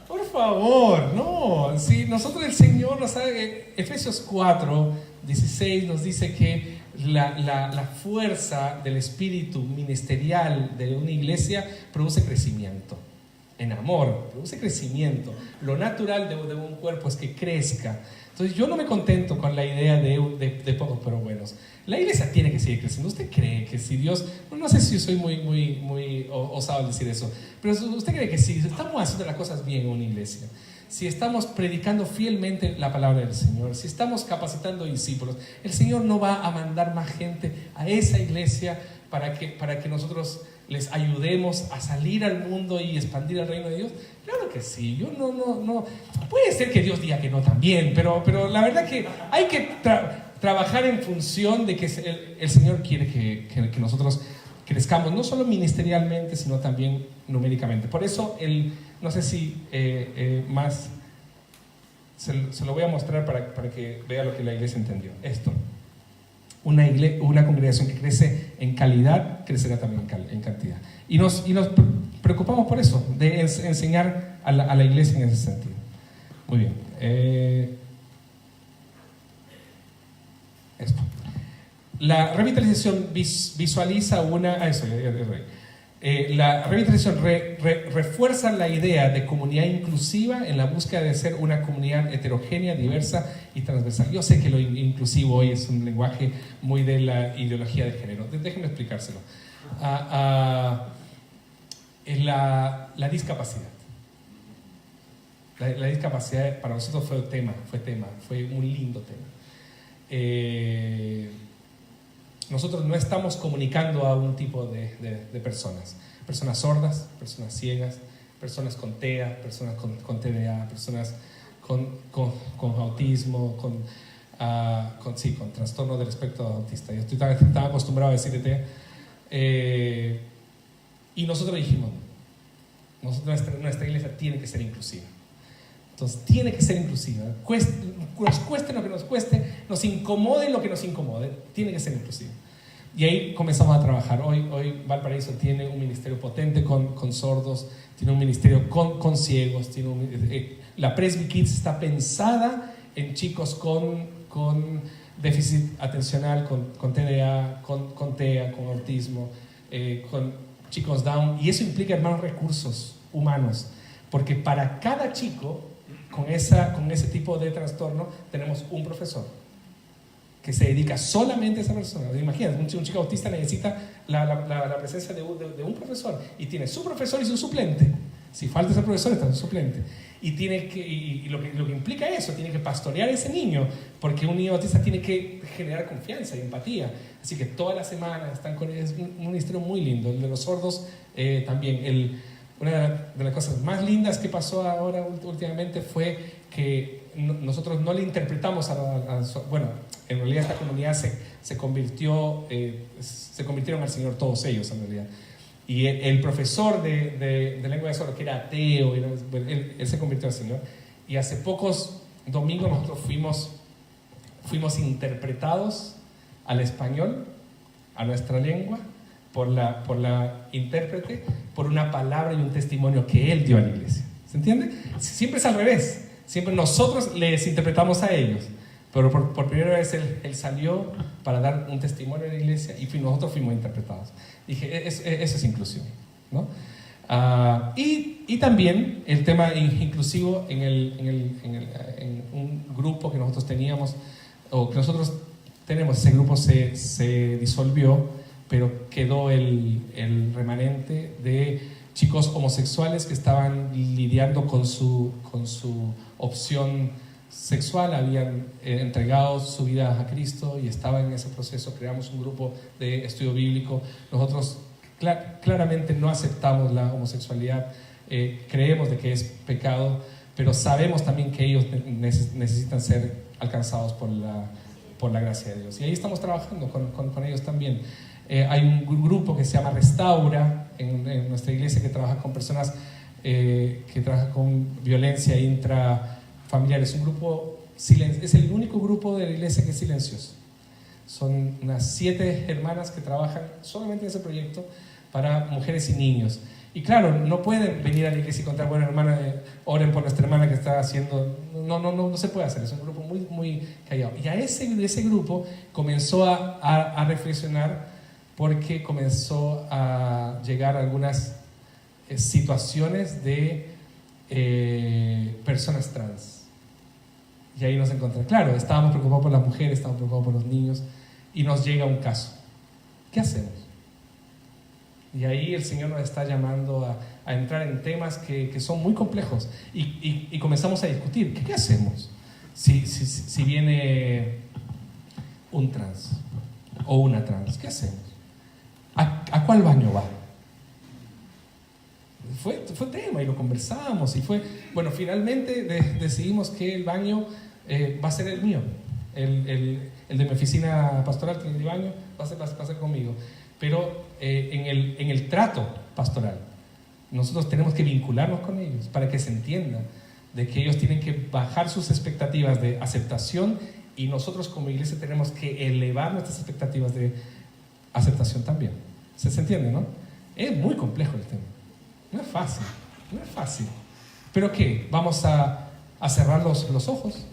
Por favor, no. Si nosotros, el Señor nos sabe, Efesios 4:16 nos dice que la fuerza del espíritu ministerial de una iglesia produce crecimiento. En amor, produce crecimiento. Lo natural de un cuerpo es que crezca. Entonces yo no me contento con la idea de pocos pero buenos. La iglesia tiene que seguir creciendo. ¿Usted cree que si Dios, no sé si soy muy osado al decir eso, pero usted cree que si estamos haciendo las cosas bien en una iglesia, si estamos predicando fielmente la palabra del Señor, si estamos capacitando discípulos, el Señor no va a mandar más gente a esa iglesia para que nosotros les ayudemos a salir al mundo y expandir el reino de Dios? Claro que sí. Yo no. Puede ser que Dios diga que no también, pero la verdad que hay que trabajar en función de que el Señor quiere que nosotros crezcamos, no solo ministerialmente, sino también numéricamente. Por eso, no sé si más, se lo voy a mostrar para que vea lo que la iglesia entendió. Esto. Una congregación que crece en calidad, crecerá también en cantidad. Y nos preocupamos por eso, de enseñar a la iglesia en ese sentido. Muy bien. Esto. La revitalización visualiza la revitalización refuerza la idea de comunidad inclusiva en la búsqueda de ser una comunidad heterogénea, diversa y transversal. Yo sé que lo inclusivo hoy es un lenguaje muy de la ideología de género. Déjenme explicárselo. La discapacidad. La discapacidad para nosotros fue un lindo tema. Nosotros no estamos comunicando a un tipo de personas sordas, personas ciegas, personas con TEA, personas con TDA, personas con autismo, con trastorno del espectro autista. Yo estoy tan acostumbrado a decir TEA. Y nosotros dijimos, nuestra iglesia tiene que ser inclusiva. Entonces, tiene que ser inclusiva. Nos cueste lo que nos cueste, nos incomode lo que nos incomode, tiene que ser inclusiva. Y ahí comenzamos a trabajar. Hoy Valparaíso tiene un ministerio potente con sordos, tiene un ministerio con ciegos, la Presby Kids está pensada en chicos con déficit atencional, con TDA, con TEA, con autismo, con chicos Down, y eso implica, hermanos, recursos humanos, porque para cada chico con ese tipo de trastorno tenemos un profesor que se dedica solamente a esa persona. Imagínate, un chico autista necesita la presencia de un profesor, y tiene su profesor y su suplente. Si falta ese profesor, está su suplente. Y lo que implica eso, tiene que pastorear a ese niño, porque un niño autista tiene que generar confianza y empatía. Así que toda la semana están con él. Es un ministerio muy lindo. El de los sordos también. Una de las cosas más lindas que pasó ahora últimamente fue que nosotros no le interpretamos bueno, en realidad esta comunidad se convirtieron al Señor todos ellos, en realidad. Y el profesor de lengua de sordos, que era ateo, él se convirtió al Señor. Y hace pocos domingos nosotros fuimos interpretados al español, a nuestra lengua, por la intérprete, por una palabra y un testimonio que él dio a la iglesia. ¿Se entiende? Siempre es al revés. Siempre nosotros les interpretamos a ellos. Pero por primera vez él salió para dar un testimonio en la iglesia, y nosotros fuimos interpretados. Dije, eso es inclusión, ¿no? Y también el tema inclusivo en un grupo que nosotros teníamos, o que nosotros tenemos. Ese grupo se disolvió, pero quedó el remanente de chicos homosexuales que estaban lidiando con su opción sexual, habían entregado su vida a Cristo y estaban en ese proceso. Creamos un grupo de estudio bíblico. Nosotros claramente no aceptamos la homosexualidad, creemos de que es pecado, pero sabemos también que ellos necesitan ser alcanzados por la gracia de Dios, y ahí estamos trabajando con ellos también. Hay un grupo que se llama Restaura en nuestra iglesia, que trabaja con personas que trabajan con violencia intrafamiliar. Es un grupo es el único grupo de la iglesia que es silencioso. Son unas 7 hermanas que trabajan solamente en ese proyecto para mujeres y niños. Y claro, no pueden venir a la iglesia y contar, bueno, hermana, oren por nuestra hermana que está haciendo... No se puede hacer. Es un grupo muy, muy callado. Y ese grupo comenzó a reflexionar, porque comenzó a llegar algunas situaciones de personas trans. Y ahí nos encontramos. Claro, estábamos preocupados por las mujeres, estábamos preocupados por los niños, y nos llega un caso. ¿Qué hacemos? Y ahí el Señor nos está llamando a entrar en temas que son muy complejos, y comenzamos a discutir. ¿Qué hacemos si viene un trans o una trans? ¿Qué hacemos? ¿A cuál baño va? Fue tema, y lo conversamos, y bueno, finalmente decidimos que el baño va a ser el mío, el de mi oficina pastoral tiene el baño, va a ser conmigo. Pero en el trato pastoral nosotros tenemos que vincularnos con ellos para que se entienda de que ellos tienen que bajar sus expectativas de aceptación, y nosotros como iglesia tenemos que elevar nuestras expectativas de aceptación también. ¿Se entiende, no? Es muy complejo el tema. No es fácil. ¿Pero qué? ¿Vamos a cerrar los ojos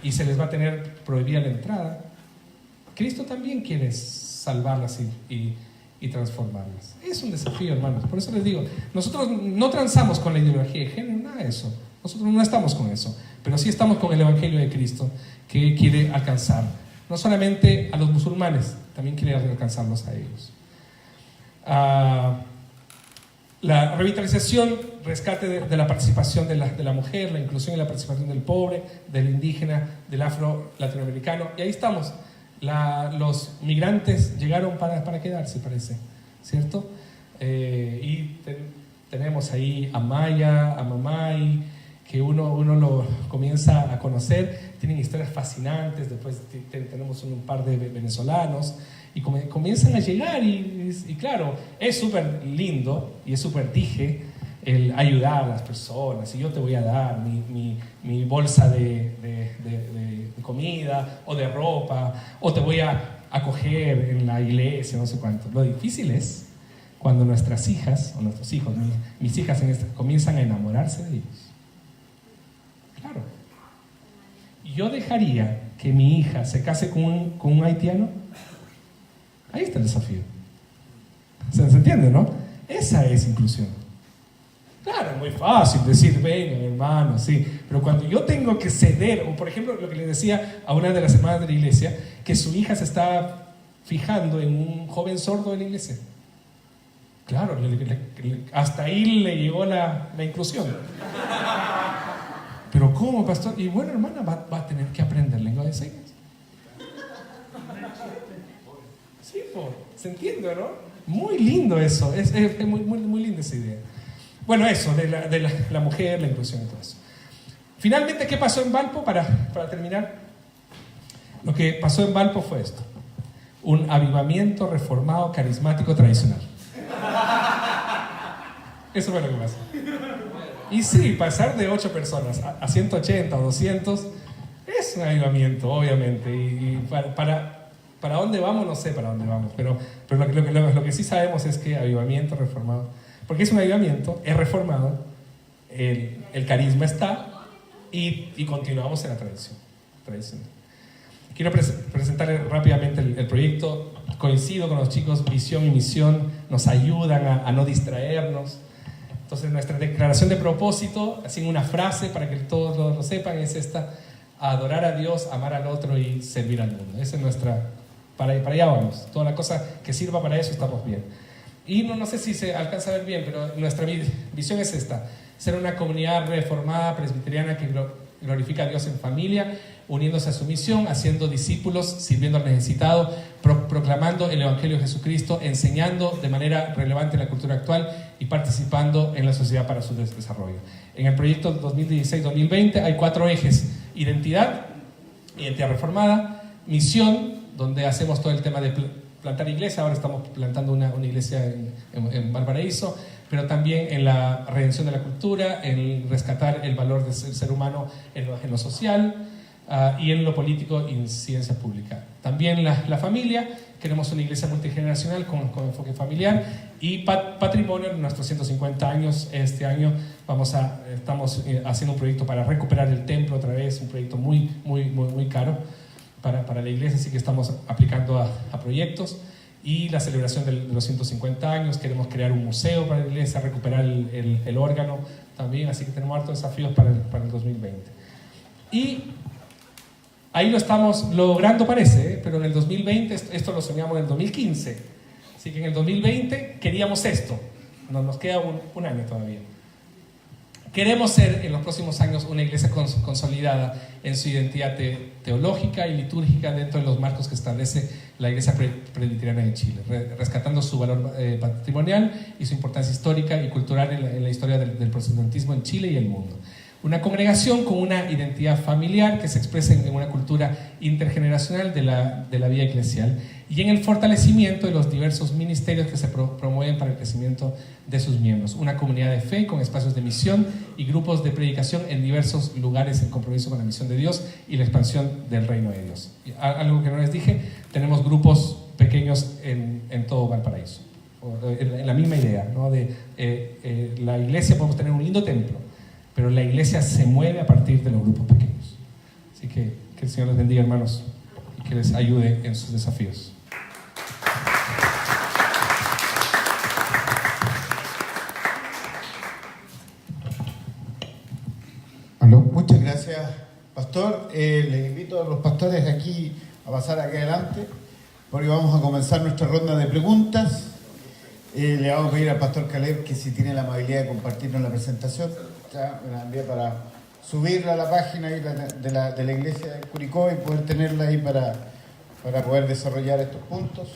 y se les va a tener prohibida la entrada? Cristo también quiere salvarlas y transformarlas. Es un desafío, hermanos. Por eso les digo, nosotros no transamos con la ideología de género, nada de eso. Nosotros no estamos con eso, pero sí estamos con el Evangelio de Cristo, que quiere alcanzar no solamente a los musulmanes, también quiere alcanzarlos a ellos. La revitalización, rescate de la participación de la mujer, la inclusión y la participación del pobre, del indígena, del afro-latinoamericano. Y ahí estamos. Los migrantes llegaron para quedarse, parece, ¿cierto? Y tenemos ahí a Maya, a Mamay, que uno lo comienza a conocer. Tienen historias fascinantes. Después tenemos un par de venezolanos, y comienzan a llegar, y claro, es súper lindo y es súper dije el ayudar a las personas, y yo te voy a dar mi bolsa de comida o de ropa, o te voy a acoger en la iglesia, no sé cuánto. Lo difícil es cuando nuestras hijas o nuestros hijos, mis hijas comienzan a enamorarse de ellos. Claro. ¿yo dejaría que mi hija se case con un haitiano? Ahí está el desafío. ¿Se entiende, no? Esa es inclusión. Claro, es muy fácil decir, venga, hermano, sí. Pero cuando yo tengo que ceder, o por ejemplo, lo que le decía a una de las hermanas de la iglesia, que su hija se está fijando en un joven sordo de la iglesia. Claro, hasta ahí le llegó la inclusión. Pero ¿cómo, pastor? Y bueno, hermana, va a tener que aprender lengua de señas. Sí, se entiende, ¿no? Muy lindo eso, es muy linda esa idea. Bueno, eso, de la mujer, la inclusión y todo eso. Finalmente, ¿qué pasó en Valpo? Para terminar, lo que pasó en Valpo fue esto: un avivamiento reformado, carismático, tradicional. Eso fue lo que pasó. Y sí, pasar de 8 personas a 180 o 200 es un avivamiento, obviamente. Y para dónde vamos, no sé para dónde vamos, pero lo que sí sabemos es que avivamiento reformado, porque es un avivamiento, es reformado, el carisma está y continuamos en la tradición. Quiero presentarles rápidamente el proyecto. Coincido con los chicos, visión y misión nos ayudan a no distraernos. Entonces nuestra declaración de propósito, así en una frase para que todos lo sepan, es esta: adorar a Dios, amar al otro y servir al mundo. Esa es nuestra, para allá vamos. Toda la cosa que sirva para eso, estamos bien. Y no sé si se alcanza a ver bien, pero nuestra visión es esta: ser una comunidad reformada, presbiteriana, que glorifica a Dios en familia, uniéndose a su misión, haciendo discípulos, sirviendo al necesitado, proclamando el Evangelio de Jesucristo, enseñando de manera relevante la cultura actual y participando en la sociedad para su desarrollo. En el proyecto 2016-2020 hay 4 ejes: identidad reformada; misión, donde hacemos todo el tema de plantar iglesia. Ahora estamos plantando una iglesia en Valparaíso, pero también en la redención de la cultura, en rescatar el valor del ser humano en lo social, y en lo político y en ciencia pública. También la familia, queremos una iglesia multigeneracional con enfoque familiar, y patrimonio, en nuestros 150 años. Este año estamos haciendo un proyecto para recuperar el templo otra vez, un proyecto muy caro para la iglesia, así que estamos aplicando a proyectos. Y la celebración de los 150 años, queremos crear un museo para la iglesia, recuperar el órgano también, así que tenemos hartos desafíos para el 2020. Y ahí lo estamos logrando, parece, pero en el 2020, esto lo soñamos en el 2015, así que en el 2020 queríamos esto. Nos queda un año todavía. Queremos ser en los próximos años una iglesia consolidada en su identidad teológica y litúrgica dentro de los marcos que establece la Iglesia Presbiteriana de Chile, rescatando su valor patrimonial y su importancia histórica y cultural en la historia del protestantismo en Chile y el mundo. Una congregación con una identidad familiar que se expresa en una cultura intergeneracional de la vida eclesial, y en el fortalecimiento de los diversos ministerios que se promueven para el crecimiento de sus miembros. Una comunidad de fe con espacios de misión y grupos de predicación en diversos lugares en compromiso con la misión de Dios y la expansión del reino de Dios. Algo que no les dije, tenemos grupos pequeños en todo Valparaíso. En la misma idea, ¿no? La iglesia, podemos tener un lindo templo, pero la iglesia se mueve a partir de los grupos pequeños. Así que el Señor les bendiga, hermanos, y que les ayude en sus desafíos. Muchas gracias, pastor. Les invito a los pastores aquí a pasar aquí adelante, porque vamos a comenzar nuestra ronda de preguntas. Le vamos a pedir al pastor Caleb que si tiene la amabilidad de compartirnos la presentación. Ya me la envié para subirla a la página ahí de la iglesia de Curicó y poder tenerla ahí para poder desarrollar estos puntos.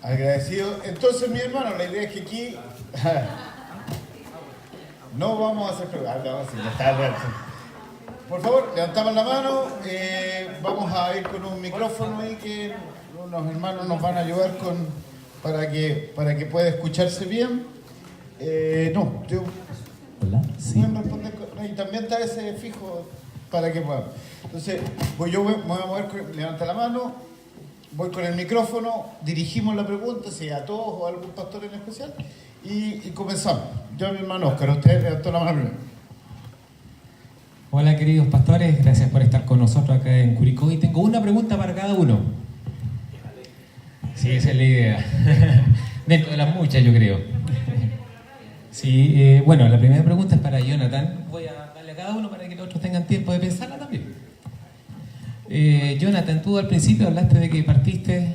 Agradecido. Entonces, mi hermano, la idea es que aquí no vamos a hacer preguntas. Por favor, levantamos la mano. Vamos a ir con un micrófono ahí que unos hermanos nos van a ayudar para que pueda escucharse bien. Hola, sí. Pueden responder, y también está ese fijo para que puedan. Entonces, me voy a mover, levanta la mano, voy con el micrófono, dirigimos la pregunta, si a todos o a algún pastor en especial, y comenzamos. Yo, mi hermano Oscar, usted levantó la mano primero. Hola queridos pastores, gracias por estar con nosotros acá en Curicó y tengo una pregunta para cada uno. Sí, esa es la idea. Dentro de las muchas, yo creo. Sí, bueno, la primera pregunta es para Jonathan. Voy a darle a cada uno para que los otros tengan tiempo de pensarla también. Jonathan, tú al principio hablaste de que partiste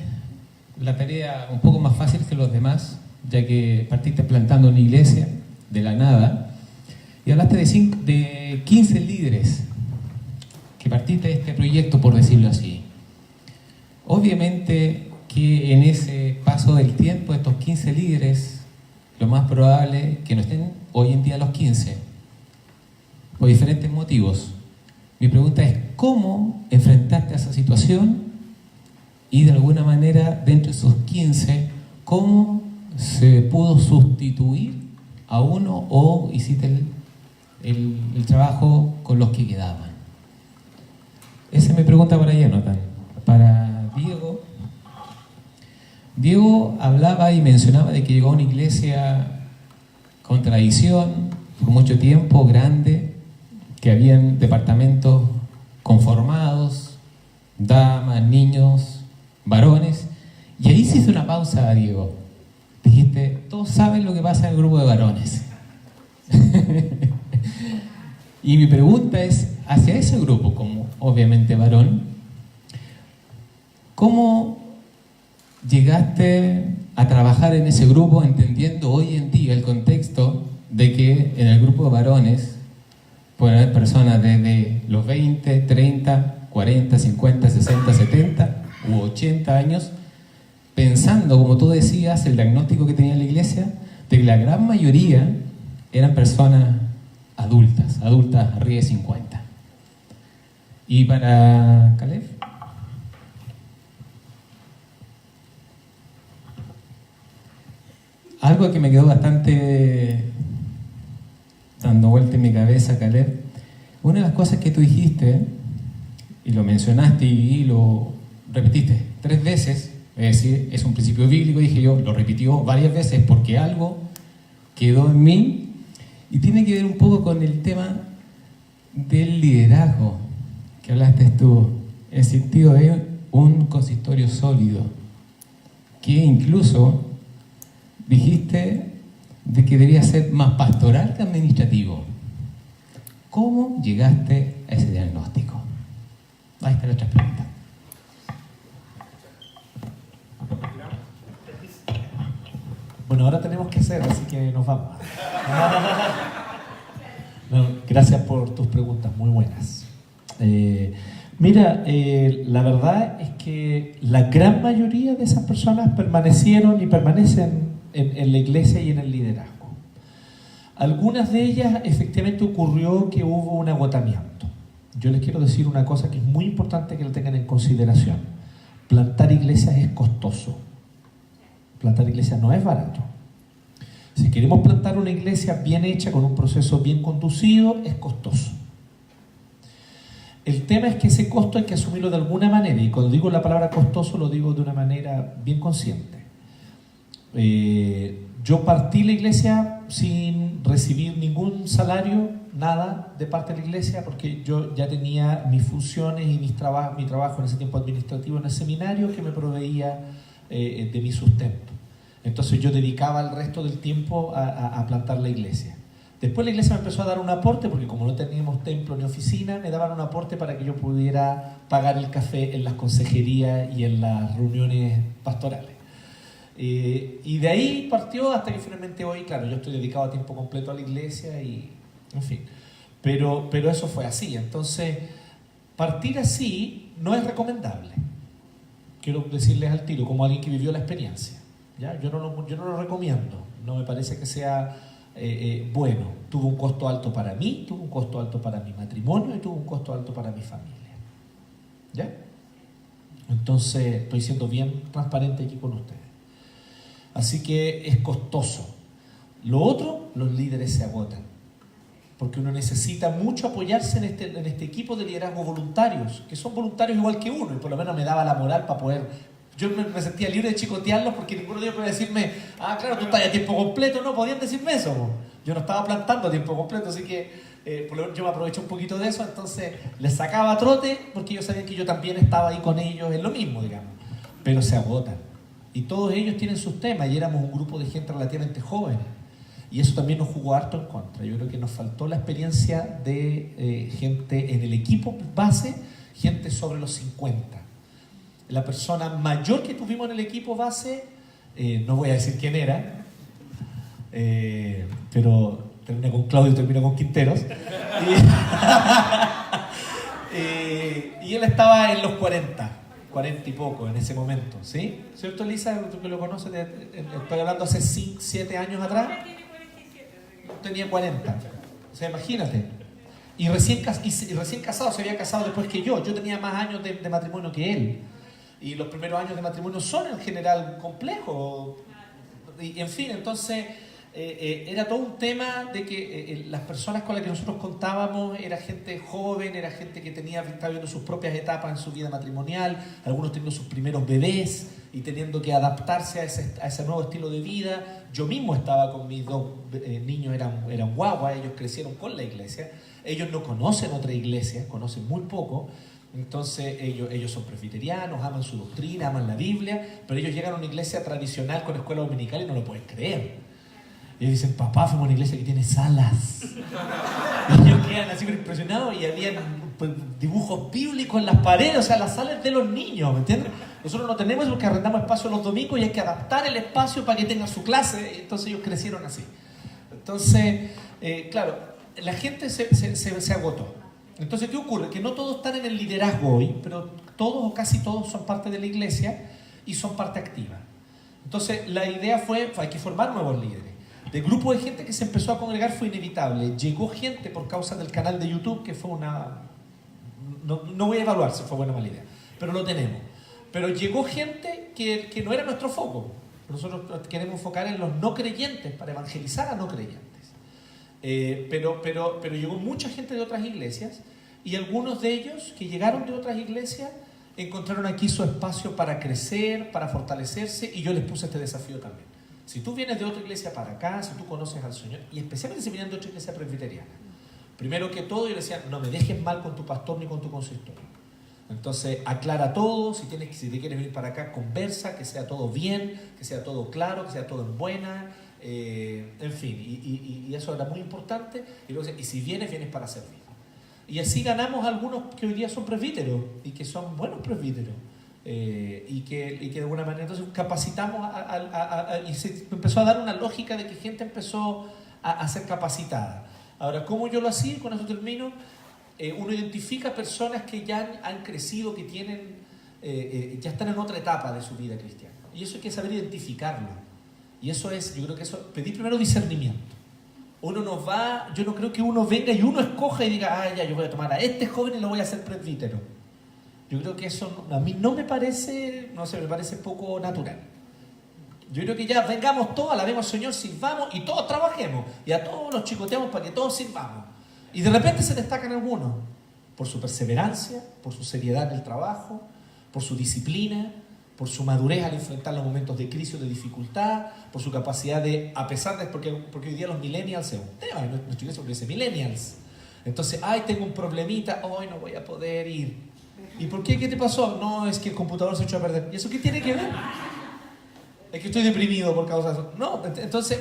la tarea un poco más fácil que los demás, ya que partiste plantando una iglesia de la nada. Y hablaste de 15 líderes que partiste de este proyecto, por decirlo así. Obviamente que en ese paso del tiempo, estos 15 líderes, lo más probable es que no estén hoy en día los 15, por diferentes motivos. Mi pregunta es, ¿cómo enfrentaste a esa situación? Y de alguna manera, dentro de esos 15, ¿cómo se pudo sustituir a uno o hiciste el trabajo con los que quedaban? Esa es mi pregunta para Jonathan. Para Diego. Diego hablaba y mencionaba de que llegó a una iglesia con tradición, por mucho tiempo, grande, que habían departamentos conformados, damas, niños, varones, y ahí se hizo una pausa, Diego. Dijiste, todos saben lo que pasa en el grupo de varones. Y mi pregunta es, hacia ese grupo, como obviamente varón, ¿cómo llegaste a trabajar en ese grupo entendiendo hoy en día el contexto de que en el grupo de varones pueden haber personas desde los 20, 30, 40, 50, 60, 70 u 80 años pensando, como tú decías, el diagnóstico que tenía la iglesia, de que la gran mayoría eran personas adultas arriba de 50. ¿Y para Caleb? Algo que me quedó bastante dando vuelta en mi cabeza, Caleb, una de las cosas que tú dijiste, y lo mencionaste y lo repetiste 3 veces, es decir, es un principio bíblico, dije yo, lo repitió varias veces porque algo quedó en mí, y tiene que ver un poco con el tema del liderazgo que hablaste tú, en el sentido de un consistorio sólido, que incluso dijiste de que debería ser más pastoral que administrativo. ¿Cómo llegaste a ese diagnóstico? Ahí está la otra pregunta. Bueno, ahora tenemos que hacer, así que nos vamos. No, gracias por tus preguntas, muy buenas. Mira, la verdad es que la gran mayoría de esas personas permanecieron y permanecen en la iglesia y en el liderazgo. Algunas de ellas efectivamente ocurrió que hubo un agotamiento. Yo les quiero decir una cosa que es muy importante que lo tengan en consideración. Plantar iglesias es costoso. Plantar iglesias no es barato. Si queremos plantar una iglesia bien hecha, con un proceso bien conducido, es costoso. El tema es que ese costo hay que asumirlo de alguna manera, y cuando digo la palabra costoso lo digo de una manera bien consciente. Yo partí la iglesia sin recibir ningún salario, nada de parte de la iglesia, porque yo ya tenía mis funciones y mi trabajo en ese tiempo administrativo en el seminario que me proveía de mi sustento. Entonces yo dedicaba el resto del tiempo a plantar la iglesia. Después la iglesia me empezó a dar un aporte, porque como no teníamos templo ni oficina, me daban un aporte para que yo pudiera pagar el café en las consejerías y en las reuniones pastorales. Y de ahí partió hasta que finalmente hoy, claro, yo estoy dedicado a tiempo completo a la iglesia y, en fin. Pero eso fue así. Entonces, partir así no es recomendable. Quiero decirles al tiro, como alguien que vivió la experiencia. ¿Ya? Yo no lo recomiendo. No me parece que sea bueno. Tuvo un costo alto para mí, tuvo un costo alto para mi matrimonio y tuvo un costo alto para mi familia. ¿Ya? Entonces, estoy siendo bien transparente aquí con ustedes. Así que es costoso. Lo otro, los líderes se agotan. Porque uno necesita mucho apoyarse en este equipo de liderazgo voluntarios, que son voluntarios igual que uno, y por lo menos me daba la moral para poder... Yo me sentía libre de chicotearlos porque ninguno de ellos podía decirme, ah, claro, tú estás a tiempo completo. No, podían decirme eso. Yo no estaba plantando a tiempo completo, así que por lo menos yo me aproveché un poquito de eso, entonces les sacaba trote porque ellos sabían que yo también estaba ahí con ellos en lo mismo, digamos. Pero se agotan. Y todos ellos tienen sus temas y éramos un grupo de gente relativamente joven. Y eso también nos jugó harto en contra. Yo creo que nos faltó la experiencia de gente en el equipo base, gente sobre los 50. La persona mayor que tuvimos en el equipo base, no voy a decir quién era, pero termina con Claudio y termina con Quinteros. Y él estaba en los 40 y poco en ese momento, ¿sí? ¿Cierto, Elisa? Tú que lo conoces, estoy hablando hace 7 años atrás. Tenía 40. O sea, imagínate. Y recién casado, se había casado después que yo. Yo tenía más años de matrimonio que él. Y los primeros años de matrimonio son en general complejos. Y, en fin, entonces era todo un tema de que las personas con las que nosotros contábamos era gente joven, era gente que estaba viendo sus propias etapas en su vida matrimonial, algunos teniendo sus primeros bebés y teniendo que adaptarse a ese nuevo estilo de vida. Yo mismo estaba con mis 2 niños, eran guaguas, ellos crecieron con la iglesia, ellos no conocen otra iglesia, conocen muy poco. Entonces ellos son presbiterianos, aman su doctrina, aman la Biblia, pero ellos llegan a una iglesia tradicional con escuela dominical y no lo pueden creer. Y ellos dicen, papá, fuimos a una iglesia que tiene salas. Y ellos quedan así impresionados y había dibujos bíblicos en las paredes, o sea, las salas de los niños, ¿me entiendes? Nosotros no tenemos porque arrendamos espacio los domingos y hay que adaptar el espacio para que tengan su clase. Entonces ellos crecieron así. Entonces, claro, la gente se agotó. Entonces, ¿qué ocurre? Que no todos están en el liderazgo hoy, pero todos o casi todos son parte de la iglesia y son parte activa. Entonces, la idea fue, hay que formar nuevos líderes. El grupo de gente que se empezó a congregar fue inevitable. Llegó gente por causa del canal de YouTube, que fue una... No voy a evaluar si fue buena o mala idea, pero lo tenemos. Pero llegó gente que no era nuestro foco. Nosotros queremos enfocar en los no creyentes para evangelizar a no creyentes. Pero llegó mucha gente de otras iglesias y algunos de ellos que llegaron de otras iglesias encontraron aquí su espacio para crecer, para fortalecerse, y yo les puse este desafío también. Si tú vienes de otra iglesia para acá, si tú conoces al Señor, y especialmente si vienen de otra iglesia presbiteriana, primero que todo yo les decía, no me dejes mal con tu pastor ni con tu consistorio. Entonces aclara todo, si te quieres venir para acá, conversa, que sea todo bien, que sea todo claro, que sea todo en buena. En fin, y eso era muy importante. Y luego, y si vienes para servir. Y así ganamos a algunos que hoy día son presbíteros y que son buenos presbíteros. Y que de alguna manera entonces capacitamos y se empezó a dar una lógica de que gente empezó a ser capacitada. Ahora, ¿cómo yo lo hacía? Con eso termino. Uno identifica personas que ya han crecido, que tienen, ya están en otra etapa de su vida cristiana. Y eso hay que saber identificarlo. Y eso es, yo creo que eso, pedir primero discernimiento. Uno no va, yo no creo que uno venga y uno escoja y diga, ya, yo voy a tomar a este joven y lo voy a hacer presbítero. Yo creo que eso a mí no me parece, no sé, me parece poco natural. Yo creo que ya vengamos todos, alabemos al Señor, sirvamos y todos trabajemos. Y a todos los chicoteamos para que todos sirvamos. Y de repente se destacan algunos por su perseverancia, por su seriedad en el trabajo, por su disciplina, por su madurez al enfrentar los momentos de crisis o de dificultad, por su capacidad de, a pesar de, porque hoy día los millennials es un tema, nuestra iglesia dice millennials. Entonces, tengo un problemita, hoy no voy a poder ir. ¿Y por qué? ¿Qué te pasó? No, es que el computador se echó a perder. ¿Y eso qué tiene que ver? Es que estoy deprimido por causa de eso. No, entonces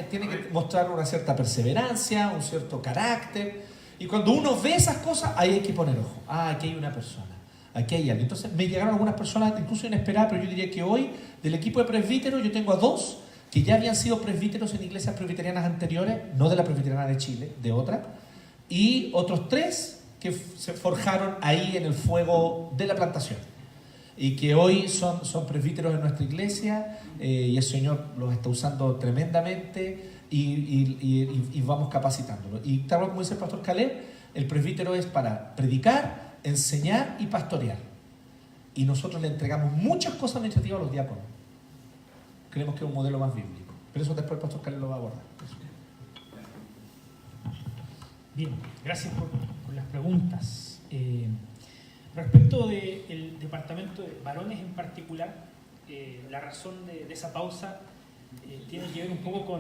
tiene que mostrar una cierta perseverancia, un cierto carácter. Y cuando uno ve esas cosas, ahí hay que poner ojo. Aquí hay una persona. Aquí hay alguien. Entonces me llegaron algunas personas incluso inesperadas, pero yo diría que hoy del equipo de presbíteros yo tengo a 2 que ya habían sido presbíteros en iglesias presbiterianas anteriores, no de la presbiteriana de Chile, de otra, y otros 3 que se forjaron ahí en el fuego de la plantación y que hoy son presbíteros en nuestra iglesia, y el Señor los está usando tremendamente y vamos capacitándolo. Y tal como dice el pastor Caleb, el presbítero es para predicar, enseñar y pastorear. Y nosotros le entregamos muchas cosas administrativas a los diáconos. Creemos que es un modelo más bíblico. Pero eso después el pastor Caleb lo va a abordar. Bien, gracias por las preguntas. Respecto del departamento de varones en particular, la razón de esa pausa tiene que ver un poco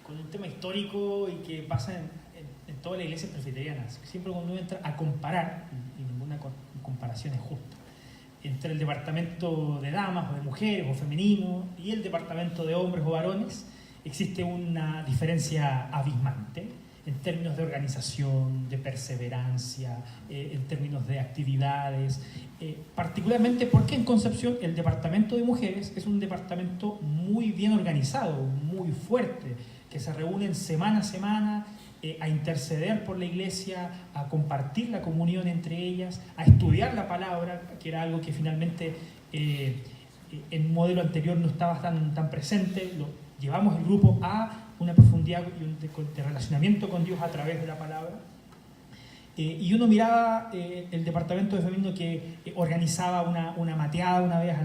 con un tema histórico y que pasa en todas las iglesias presbiterianas. Siempre cuando uno entra a comparar, y ninguna comparación es justa, entre el departamento de damas o de mujeres o femenino y el departamento de hombres o varones, existe una diferencia abismante en términos de organización, de perseverancia, en términos de actividades, particularmente porque en Concepción el departamento de mujeres es un departamento muy bien organizado, muy fuerte, que se reúnen semana a semana a interceder por la iglesia, a compartir la comunión entre ellas, a estudiar la palabra, que era algo que finalmente en un modelo anterior no estaba tan presente. Llevamos el grupo a una profundidad de relacionamiento con Dios a través de la palabra. Y uno miraba el departamento de femenino que organizaba una mateada una vez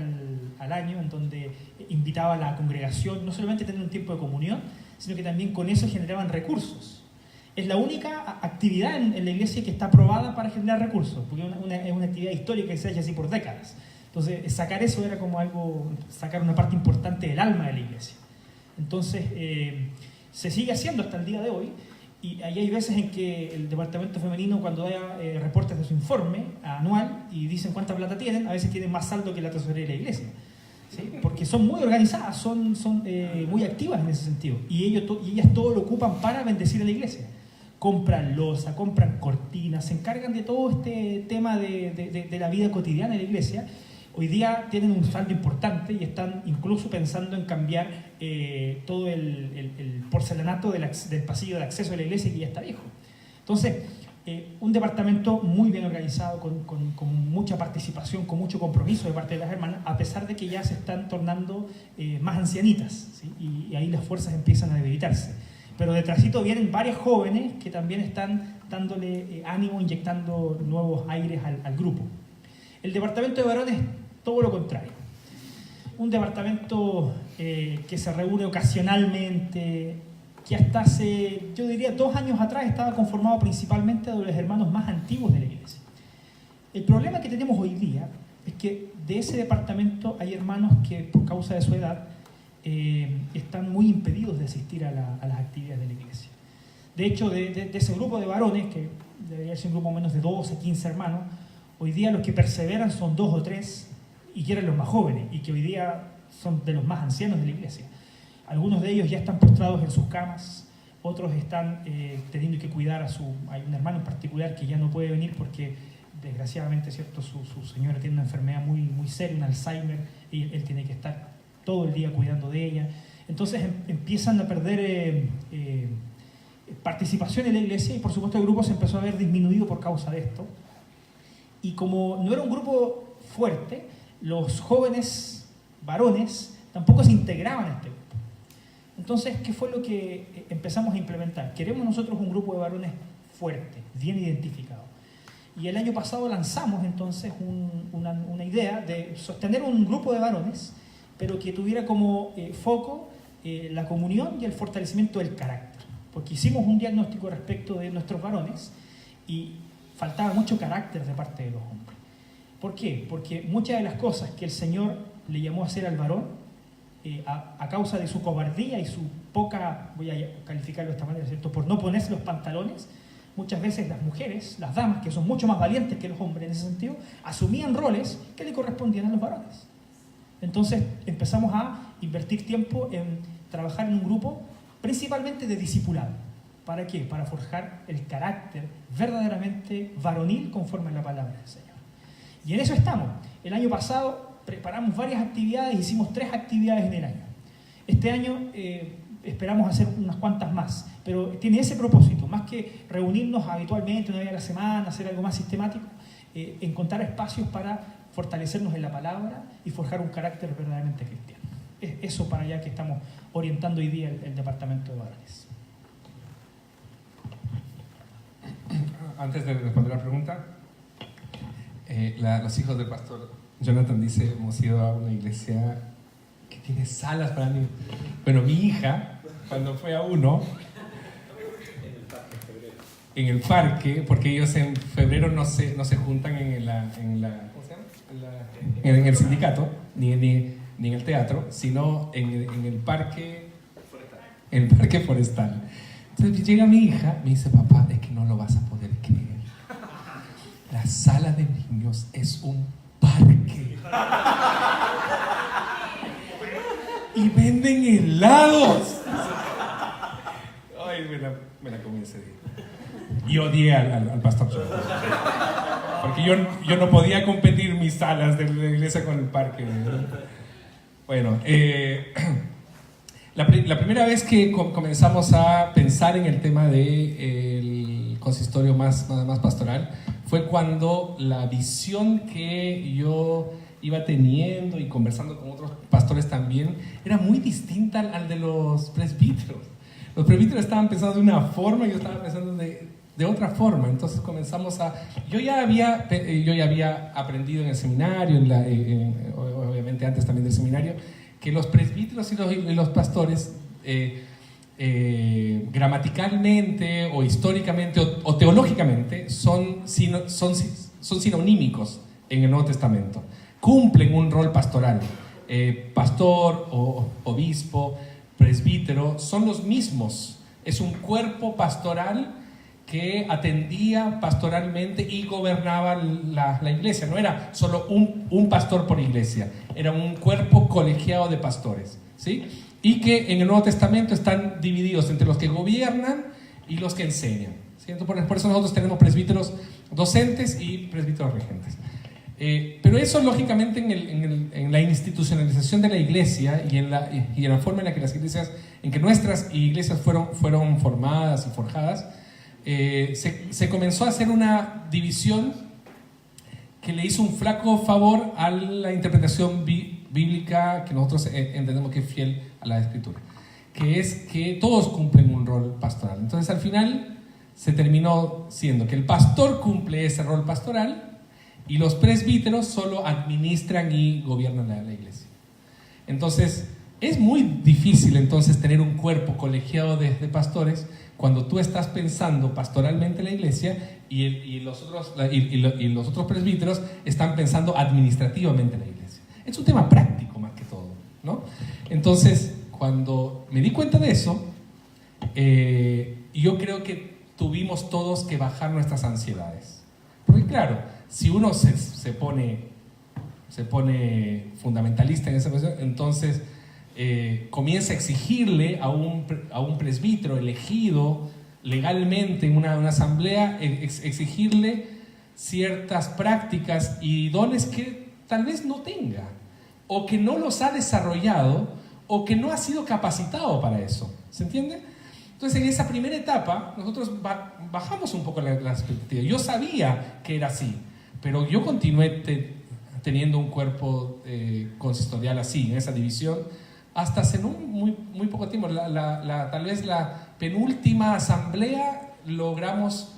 al año, en donde invitaba a la congregación no solamente a tener un tiempo de comunión, sino que también con eso generaban recursos. Es la única actividad en la iglesia que está aprobada para generar recursos, porque es una actividad histórica que se ha hecho así por décadas. Entonces, sacar eso era como sacar una parte importante del alma de la iglesia. Entonces, se sigue haciendo hasta el día de hoy, y ahí hay veces en que el departamento femenino, cuando da reportes de su informe anual y dicen cuánta plata tienen, a veces tienen más saldo que la tesorería de la iglesia, ¿sí? Porque son muy organizadas, son muy activas en ese sentido, y ellas todo lo ocupan para bendecir a la iglesia. Compran loza, compran cortinas, se encargan de todo este tema de la vida cotidiana de la iglesia. Hoy día tienen un saldo importante y están incluso pensando en cambiar todo el porcelanato del pasillo de acceso a la iglesia, que ya está viejo. Entonces, un departamento muy bien organizado, con mucha participación, con mucho compromiso de parte de las hermanas, a pesar de que ya se están tornando más ancianitas, ¿sí? Y ahí las fuerzas empiezan a debilitarse. Pero detrásito vienen varias jóvenes que también están dándole ánimo, inyectando nuevos aires al grupo. El departamento de varones, todo lo contrario. Un departamento que se reúne ocasionalmente, que hasta hace, yo diría, 2 años atrás estaba conformado principalmente de los hermanos más antiguos de la iglesia. El problema que tenemos hoy día es que de ese departamento hay hermanos que por causa de su edad están muy impedidos de asistir a las actividades de la iglesia. De hecho, de ese grupo de varones, que debería ser un grupo menos de 12, 15 hermanos, hoy día los que perseveran son 2 o 3, y que eran los más jóvenes, y que hoy día son de los más ancianos de la iglesia. Algunos de ellos ya están postrados en sus camas, otros están teniendo que cuidar hay un hermano en particular que ya no puede venir porque desgraciadamente, ¿cierto?, su señora tiene una enfermedad muy, muy seria, un Alzheimer, y él tiene que estar todo el día cuidando de ella. Entonces empiezan a perder participación en la iglesia, y por supuesto el grupo se empezó a ver disminuido por causa de esto. Y como no era un grupo fuerte, los jóvenes varones tampoco se integraban a este grupo. Entonces, ¿qué fue lo que empezamos a implementar? Queremos nosotros un grupo de varones fuerte, bien identificado. Y el año pasado lanzamos entonces una idea de sostener un grupo de varones, pero que tuviera como foco la comunión y el fortalecimiento del carácter. Porque hicimos un diagnóstico respecto de nuestros varones y faltaba mucho carácter de parte de los hombres. ¿Por qué? Porque muchas de las cosas que el Señor le llamó a hacer al varón, a causa de su cobardía y su poca, voy a calificarlo de esta manera, ¿cierto?, por no ponerse los pantalones, muchas veces las mujeres, las damas, que son mucho más valientes que los hombres en ese sentido, asumían roles que le correspondían a los varones. Entonces empezamos a invertir tiempo en trabajar en un grupo principalmente de discipulado. ¿Para qué? Para forjar el carácter verdaderamente varonil conforme a la palabra del Señor. Y en eso estamos. El año pasado preparamos varias actividades, hicimos 3 actividades en el año. Este año esperamos hacer unas cuantas más, pero tiene ese propósito, más que reunirnos habitualmente una vez a la semana, hacer algo más sistemático, encontrar espacios para fortalecernos en la palabra y forjar un carácter verdaderamente cristiano. Es eso para allá que estamos orientando hoy día el departamento de varones. Antes de responder la pregunta, los hijos del pastor Jonathan dice, hemos ido a una iglesia que tiene salas para niños. Bueno, mi hija, cuando fue a uno, en el parque, porque ellos en febrero no se juntan ¿cómo se llama? En el sindicato, ni en el teatro, sino en el parque en el parque forestal. Entonces llega mi hija, me dice, papá, es que no lo vas a poder creer. La sala de niños es un parque. Y venden helados. Ay, me la comí ese día. Y odié al pastor John. Porque yo no podía competir mis salas de la iglesia con el parque. Bueno, la primera vez que comenzamos a pensar en el tema del consistorio más pastoral fue cuando la visión que yo iba teniendo y conversando con otros pastores también era muy distinta al de los presbíteros. Los presbíteros estaban pensando de una forma y yo estaba pensando de otra forma. Entonces comenzamos a... Yo ya había aprendido en el seminario, obviamente antes también del seminario, que los presbíteros y los pastores gramaticalmente o históricamente o teológicamente son sinonímicos en el Nuevo Testamento. Cumplen un rol pastoral. Pastor o obispo, presbítero, son los mismos. Es un cuerpo pastoral que atendía pastoralmente y gobernaba la iglesia. No era solo un pastor por iglesia, era un cuerpo colegiado de pastores, ¿sí? Y que en el Nuevo Testamento están divididos entre los que gobiernan y los que enseñan, ¿sí? Por eso nosotros tenemos presbíteros docentes y presbíteros regentes. Pero eso lógicamente en la institucionalización de la iglesia y en la forma en la que en que nuestras iglesias fueron formadas y forjadas, se comenzó a hacer una división que le hizo un flaco favor a la interpretación bíblica que nosotros entendemos que es fiel a la Escritura, que es que todos cumplen un rol pastoral. Entonces al final se terminó siendo que el pastor cumple ese rol pastoral y los presbíteros solo administran y gobiernan la iglesia. Entonces es muy difícil entonces tener un cuerpo colegiado de pastores cuando tú estás pensando pastoralmente la iglesia y los otros presbíteros están pensando administrativamente la iglesia. Es un tema práctico más que todo, ¿no? Entonces, cuando me di cuenta de eso, yo creo que tuvimos todos que bajar nuestras ansiedades. Porque claro, si uno se pone fundamentalista en esa cuestión, entonces comienza a exigirle a un presbítero elegido legalmente en una asamblea, exigirle ciertas prácticas y dones que tal vez no tenga, o que no los ha desarrollado, o que no ha sido capacitado para eso. ¿Se entiende? Entonces, en esa primera etapa, nosotros bajamos un poco la expectativa. Yo sabía que era así, pero yo continué teniendo un cuerpo consistorial así, en esa división, hasta hace muy poco tiempo. Tal vez la penúltima asamblea logramos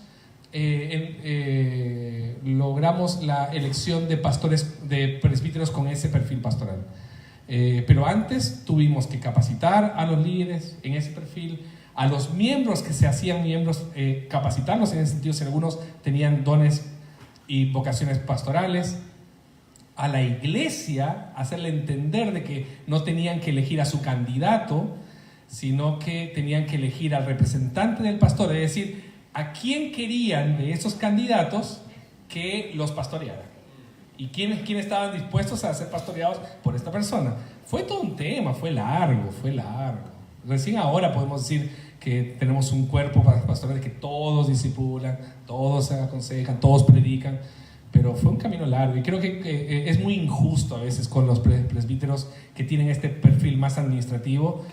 la elección de pastores, de presbíteros con ese perfil pastoral. Pero antes tuvimos que capacitar a los líderes en ese perfil, a los miembros que se hacían miembros, capacitarlos en ese sentido si algunos tenían dones y vocaciones pastorales, a la iglesia hacerle entender de que no tenían que elegir a su candidato, sino que tenían que elegir al representante del pastor, es decir, a quién querían de esos candidatos que los pastoreara y quiénes estaban dispuestos a ser pastoreados por esta persona. Fue todo un tema, fue largo. Recién ahora podemos decir que tenemos un cuerpo pastoral que todos discipulan, todos se aconsejan, todos predican, pero fue un camino largo y creo que es muy injusto a veces con los presbíteros que tienen este perfil más administrativo.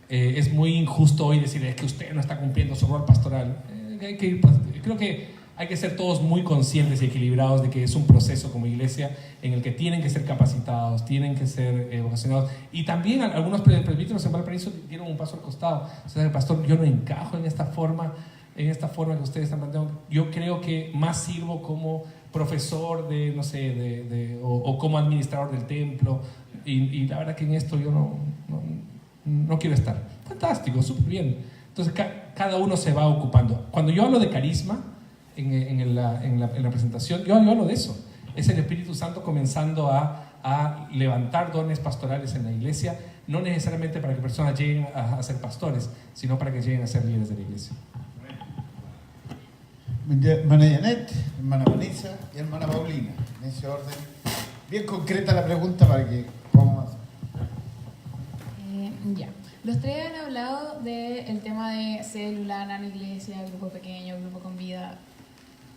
Es muy injusto hoy decir es que usted no está cumpliendo su rol pastoral. Creo que hay que ser todos muy conscientes y equilibrados de que es un proceso como iglesia en el que tienen que ser capacitados, tienen que ser vocacionados. Y también algunos presbíteros en Valparaíso dieron un paso al costado. O sea, el pastor, yo no encajo en esta forma que ustedes están planteando. Yo creo que más sirvo como profesor o como administrador del templo. Y la verdad que en esto yo no quiero estar. Fantástico, súper bien. Entonces cada uno se va ocupando. Cuando yo hablo de carisma en la presentación, yo hablo de eso. Es el Espíritu Santo comenzando a levantar dones pastorales en la iglesia, no necesariamente para que personas lleguen a ser pastores, sino para que lleguen a ser líderes de la iglesia. Hermana Janet, hermana Vanessa y hermana Paulina, en ese orden. Bien concreta la pregunta para que vamos a hacer. Ya. Los tres han hablado del tema de célula, nano iglesia, grupo pequeño, grupo con vida,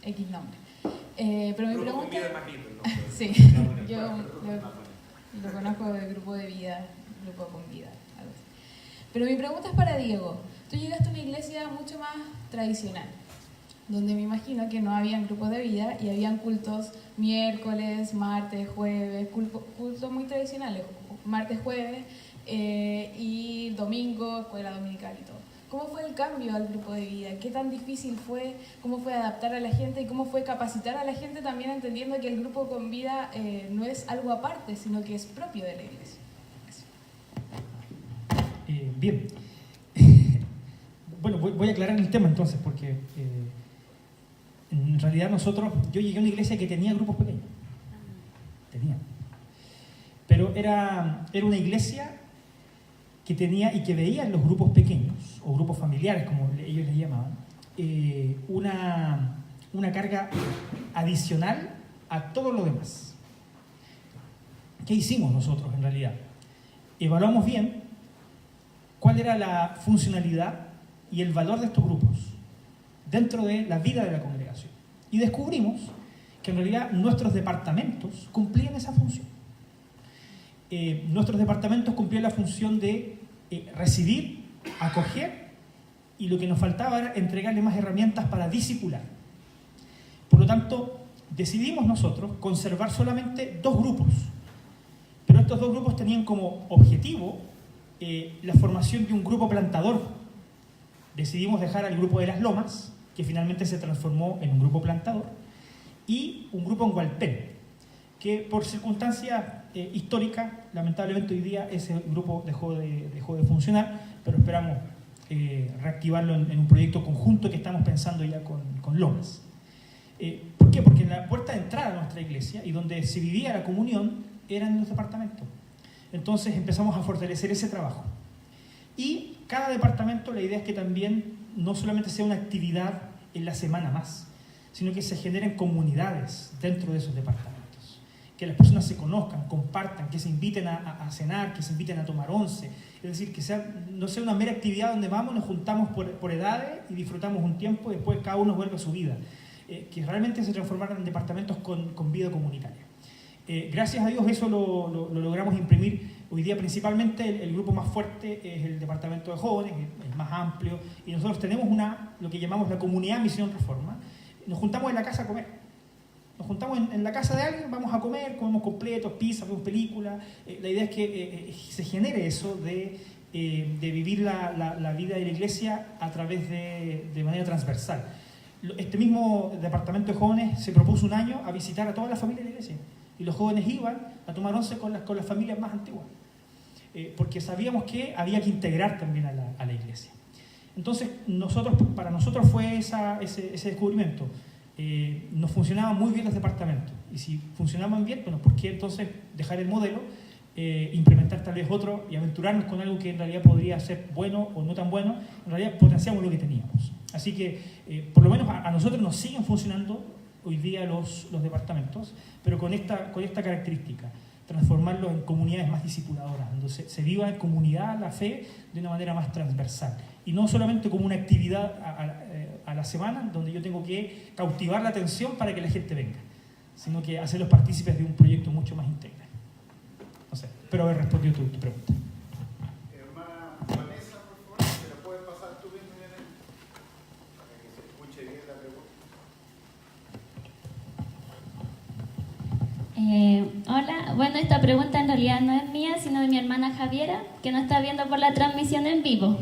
X nombre. Pero mi pregunta... Con vida es más lindo, ¿no? Sí, yo lo conozco de grupo de vida, grupo con vida, algo así. Pero mi pregunta es para Diego. Tú llegaste a una iglesia mucho más tradicional, donde me imagino que no habían grupos de vida y habían cultos miércoles, martes, jueves, cultos muy tradicionales, martes, jueves y domingo, escuela dominical y todo. ¿Cómo fue el cambio al grupo de vida? ¿Qué tan difícil fue? ¿Cómo fue adaptar a la gente? ¿Y cómo fue capacitar a la gente también entendiendo que el grupo con vida no es algo aparte, sino que es propio de la iglesia? Bien. Bueno, voy a aclarar el tema entonces, porque en realidad yo llegué a una iglesia que tenía grupos pequeños. Tenía. Pero era una iglesia que tenía y que veía en los grupos pequeños, o grupos familiares, como ellos les llamaban, una carga adicional a todo lo demás. ¿Qué hicimos nosotros en realidad? Evaluamos bien cuál era la funcionalidad y el valor de estos grupos dentro de la vida de la congregación. Y descubrimos que en realidad nuestros departamentos cumplían esa función. Nuestros departamentos cumplían la función de recibir, acoger, y lo que nos faltaba era entregarle más herramientas para discipular. Por lo tanto, decidimos nosotros conservar solamente 2 grupos, pero estos 2 grupos tenían como objetivo la formación de un grupo plantador. Decidimos dejar al grupo de las Lomas, que finalmente se transformó en un grupo plantador, y un grupo en Hualpén, que por circunstancias históricas, lamentablemente hoy día ese grupo dejó de funcionar, pero esperamos reactivarlo en un proyecto conjunto que estamos pensando ya con Lomas. ¿Por qué? Porque en la puerta de entrada a nuestra iglesia y donde se vivía la comunión eran los departamentos. Entonces empezamos a fortalecer ese trabajo. Y cada departamento, la idea es que también no solamente sea una actividad en la semana más, sino que se generen comunidades dentro de esos departamentos. Que las personas se conozcan, compartan, que se inviten a cenar, que se inviten a tomar once. Es decir, que no sea una mera actividad donde vamos, nos juntamos por edades y disfrutamos un tiempo y después cada uno vuelve a su vida. Que realmente se transformaran en departamentos con vida comunitaria. Gracias a Dios eso lo logramos imprimir. Hoy día principalmente el grupo más fuerte es el departamento de jóvenes, que es más amplio, y nosotros tenemos lo que llamamos la comunidad Misión Reforma. Nos juntamos en la casa a comer. Nos juntamos en la casa de alguien, vamos a comer, comemos completos, pizza, vemos películas. La idea es que se genere eso de vivir la vida de la iglesia a través de manera transversal. Este mismo departamento de jóvenes se propuso un año a visitar a toda la familia de la iglesia. Y los jóvenes iban a tomar once con las familias más antiguas. Porque sabíamos que había que integrar también a la iglesia. Entonces, para nosotros fue ese descubrimiento. Nos funcionaban muy bien los departamentos. Y si funcionaban bien, bueno, ¿por qué entonces dejar el modelo, implementar tal vez otro y aventurarnos con algo que en realidad podría ser bueno o no tan bueno? En realidad potenciamos lo que teníamos. Así que, por lo menos a nosotros nos siguen funcionando hoy día los departamentos, pero con esta característica, transformarlos en comunidades más discipuladoras, donde se viva en comunidad la fe de una manera más transversal, y no solamente como una actividad a la semana, donde yo tengo que cautivar la atención para que la gente venga, sino que hacerlos partícipes de un proyecto mucho más integral. No sé, espero haber respondido tu pregunta. Hermana Vanessa, por favor, ¿te la puedes pasar tú mismo, para que se escuche bien la pregunta? Hola, bueno, esta pregunta en realidad no es mía, sino de mi hermana Javiera, que nos está viendo por la transmisión en vivo.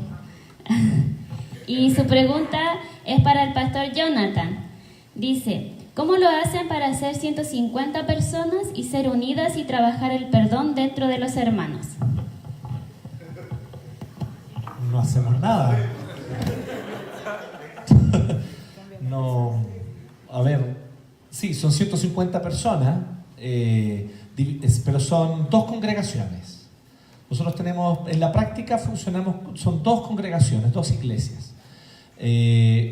Y su pregunta es para el pastor Jonathan. Dice, ¿cómo lo hacen para ser 150 personas y ser unidas y trabajar el perdón dentro de los hermanos? No hacemos nada. No, a ver, sí, son 150 personas, pero son 2 congregaciones. Nosotros tenemos, en la práctica funcionamos, son 2 congregaciones, 2 iglesias.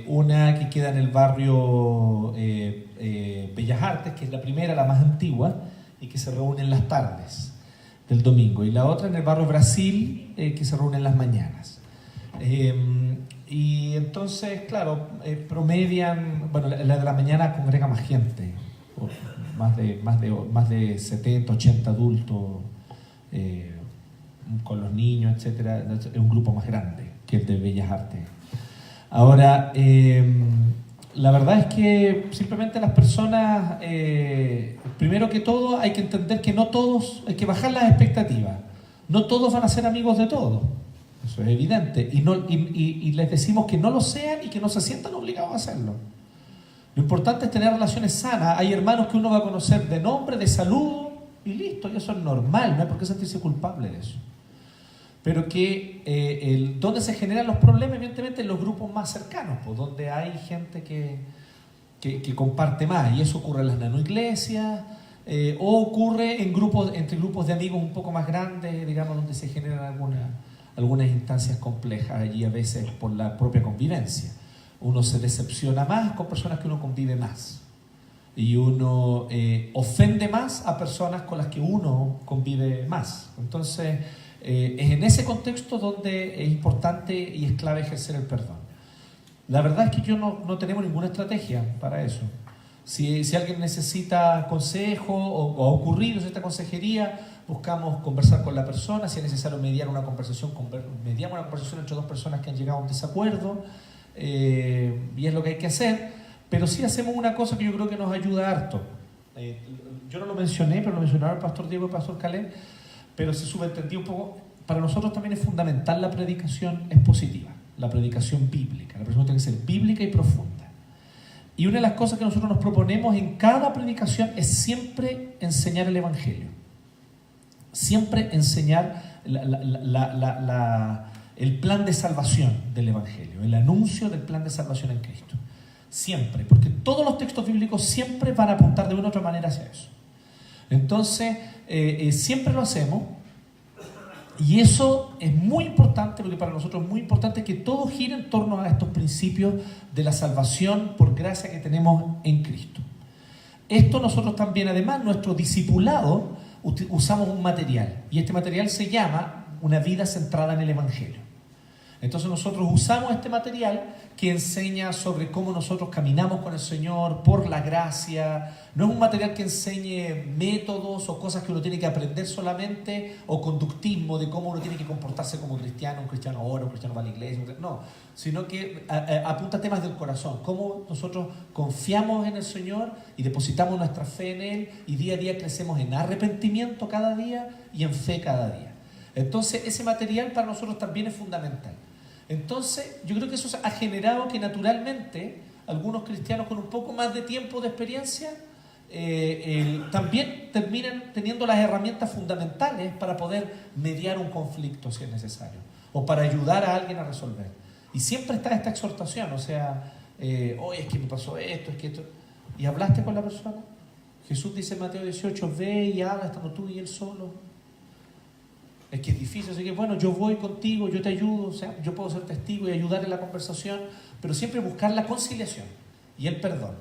Una que queda en el barrio Bellas Artes, que es la primera, la más antigua, y que se reúne en las tardes del domingo. Y la otra en el barrio Brasil, que se reúne en las mañanas. Y entonces, claro, promedian, bueno, la de la mañana congrega más gente, más de 70, 80 adultos, con los niños, etcétera. Es un grupo más grande que el de Bellas Artes. Ahora, la verdad es que simplemente las personas, primero que todo, hay que entender que no todos, hay que bajar las expectativas. No todos van a ser amigos de todos. Eso es evidente. Y les decimos que no lo sean y que no se sientan obligados a hacerlo. Lo importante es tener relaciones sanas. Hay hermanos que uno va a conocer de nombre, de saludo, y listo, y eso es normal, no hay por qué sentirse culpable de eso. Pero que donde se generan los problemas, evidentemente, en los grupos más cercanos, pues, donde hay gente que comparte más, y eso ocurre en las nanoiglesias, o ocurre entre grupos de amigos un poco más grandes, digamos, donde se generan algunas instancias complejas allí, a veces por la propia convivencia. Uno se decepciona más con personas que uno convive más, y uno ofende más a personas con las que uno convive más. Entonces, es en ese contexto donde es importante y es clave ejercer el perdón. La verdad es que yo no tenemos ninguna estrategia para eso. Si alguien necesita consejo o ha ocurrido esta consejería, buscamos conversar con la persona. Si es necesario mediar una conversación, mediamos una conversación entre 2 personas que han llegado a un desacuerdo, y es lo que hay que hacer. Pero sí hacemos una cosa que yo creo que nos ayuda harto. Yo no lo mencioné, pero lo mencionaron el pastor Diego y el pastor Caleb, pero se subentendió un poco. Para nosotros también es fundamental la predicación expositiva, la predicación bíblica. La predicación tiene que ser bíblica y profunda. Y una de las cosas que nosotros nos proponemos en cada predicación es siempre enseñar el Evangelio. Siempre enseñar el plan de salvación del Evangelio, el anuncio del plan de salvación en Cristo. Siempre, porque todos los textos bíblicos siempre van a apuntar de una u otra manera hacia eso. Entonces, siempre lo hacemos, y eso es muy importante, porque para nosotros es muy importante que todo gire en torno a estos principios de la salvación por gracia que tenemos en Cristo. Esto nosotros también, además, nuestro discipulado, usamos un material, y este material se llama Una vida centrada en el Evangelio. Entonces nosotros usamos este material que enseña sobre cómo nosotros caminamos con el Señor por la gracia. No es un material que enseñe métodos o cosas que uno tiene que aprender solamente, o conductismo de cómo uno tiene que comportarse como cristiano, un cristiano ora, un cristiano va a la iglesia. No, sino que apunta a temas del corazón, cómo nosotros confiamos en el Señor y depositamos nuestra fe en Él, y día a día crecemos en arrepentimiento cada día y en fe cada día. Entonces ese material para nosotros también es fundamental. Entonces yo creo que eso ha generado que naturalmente algunos cristianos con un poco más de tiempo de experiencia también terminan teniendo las herramientas fundamentales para poder mediar un conflicto si es necesario, o para ayudar a alguien a resolver. Y siempre está esta exhortación, o sea, oye, es que me pasó esto, es que esto... ¿Y hablaste con la persona? Jesús dice en Mateo 18, ve y habla estando tú y él solo. Es que es difícil, así que bueno, yo voy contigo, yo te ayudo, o sea, yo puedo ser testigo y ayudar en la conversación, pero siempre buscar la conciliación y el perdón.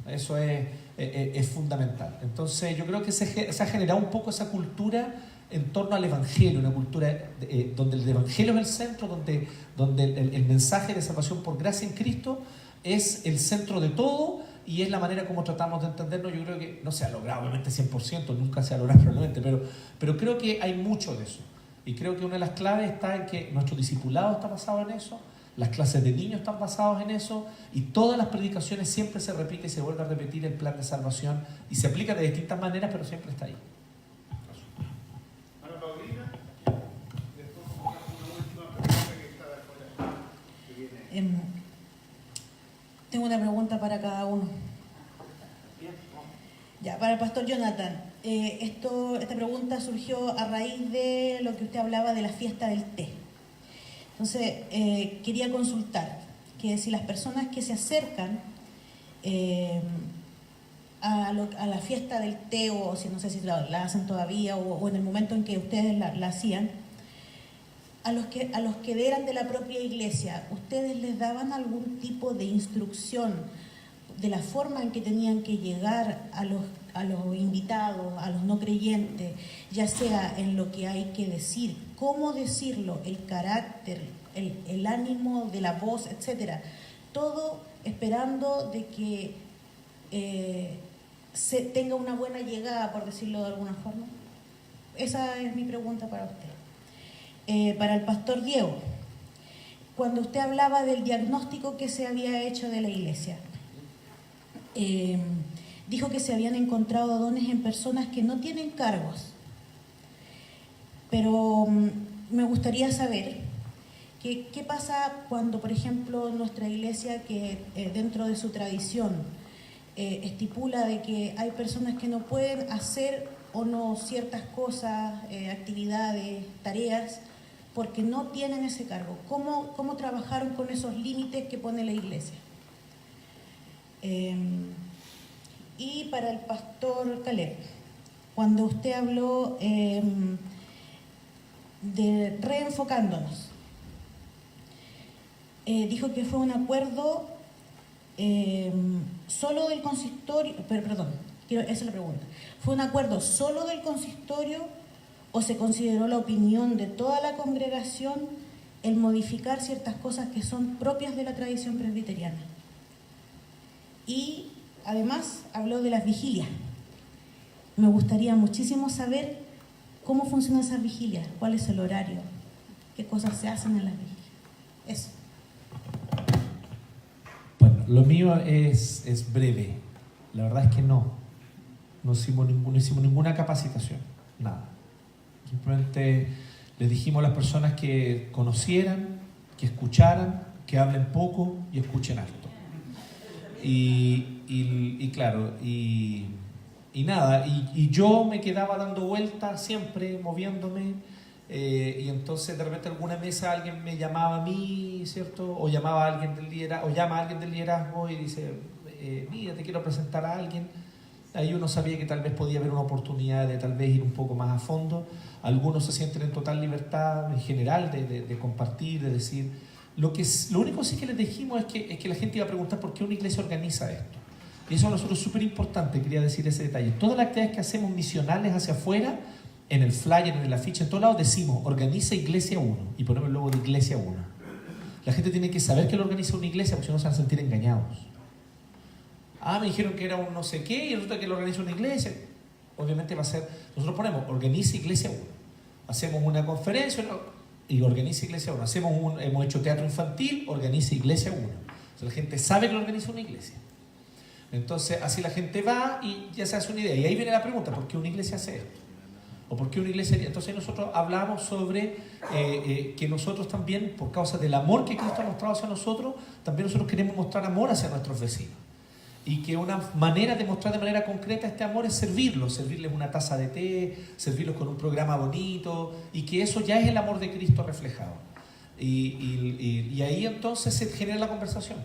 Eso es fundamental. Entonces yo creo que se ha generado un poco esa cultura en torno al Evangelio, una cultura donde el Evangelio es el centro, donde el mensaje de salvación por gracia en Cristo es el centro de todo, y es la manera como tratamos de entendernos. Yo creo que no se ha logrado, obviamente 100%, nunca se ha logrado probablemente, pero creo que hay mucho de eso. Y creo que una de las claves está en que nuestro discipulado está basado en eso, las clases de niños están basadas en eso, y todas las predicaciones siempre se repite y se vuelve a repetir el plan de salvación, y se aplica de distintas maneras, pero siempre está ahí. Ana Paulina, después una última pregunta que está de afuera, que viene. Tengo una pregunta para cada uno. Ya, para el pastor Jonathan, esta pregunta surgió a raíz de lo que usted hablaba de la fiesta del té. Entonces, quería consultar que si las personas que se acercan a la fiesta del té, o si no sé si la hacen todavía, o en el momento en que ustedes la hacían, a los que eran de la propia iglesia, ¿ustedes les daban algún tipo de instrucción de la forma en que tenían que llegar a los invitados, a los no creyentes, ya sea en lo que hay que decir, cómo decirlo, el carácter, el ánimo de la voz, etcétera? Todo esperando de que se tenga una buena llegada, por decirlo de alguna forma. Esa es mi pregunta para usted. Para el pastor Diego, cuando usted hablaba del diagnóstico que se había hecho de la iglesia, dijo que se habían encontrado dones en personas que no tienen cargos, pero me gustaría saber qué pasa cuando, por ejemplo, nuestra iglesia, que dentro de su tradición estipula de que hay personas que no pueden hacer o no ciertas cosas, actividades, tareas, porque no tienen ese cargo. ¿Cómo trabajaron con esos límites que pone la iglesia? Y para el pastor Caleb, cuando usted habló de reenfocándonos, dijo que fue un acuerdo solo del consistorio, esa es la pregunta. ¿Fue un acuerdo solo del consistorio o se consideró la opinión de toda la congregación el modificar ciertas cosas que son propias de la tradición presbiteriana? Y además habló de las vigilias. Me gustaría muchísimo saber cómo funcionan esas vigilias, cuál es el horario, qué cosas se hacen en las vigilias. Eso. Bueno, lo mío es breve. La verdad es que no hicimos ninguna capacitación, nada. Simplemente les dijimos a las personas que conocieran, que escucharan, que hablen poco y escuchen harto. Y claro, y nada, y yo me quedaba dando vueltas siempre, moviéndome, y entonces de repente alguna mesa alguien me llamaba a mí, ¿cierto? O llamaba a alguien del liderazgo, o llama a alguien del liderazgo y dice, mira, te quiero presentar a alguien. Ahí uno sabía que tal vez podía haber una oportunidad de tal vez ir un poco más a fondo. Algunos se sienten en total libertad en general de compartir, de decir. Lo único sí que les dijimos es que la gente iba a preguntar por qué una iglesia organiza esto. Y eso para nosotros es súper importante, quería decir ese detalle. Todas las actividades que hacemos misionales hacia afuera, en el flyer, en el afiche, en todos lados decimos, organiza Iglesia 1, y ponemos el logo de Iglesia 1. La gente tiene que saber que lo organiza una iglesia, porque si no se van a sentir engañados. Me dijeron que era un no sé qué, y resulta que lo organiza una iglesia. Obviamente va a ser, nosotros ponemos, organiza Iglesia 1. Hacemos una conferencia, y organiza Iglesia 1. Hemos hecho teatro infantil, organiza Iglesia 1. O sea, la gente sabe que lo organiza una iglesia. Entonces, así la gente va y ya se hace una idea. Y ahí viene la pregunta, ¿por qué una iglesia hace esto? ¿O por qué una iglesia? Entonces nosotros hablamos sobre que nosotros también, por causa del amor que Cristo ha mostrado hacia nosotros, también nosotros queremos mostrar amor hacia nuestros vecinos. Y que una manera de mostrar de manera concreta este amor es servirles una taza de té, servirlos con un programa bonito, y que eso ya es el amor de Cristo reflejado. Y ahí entonces se genera la conversación.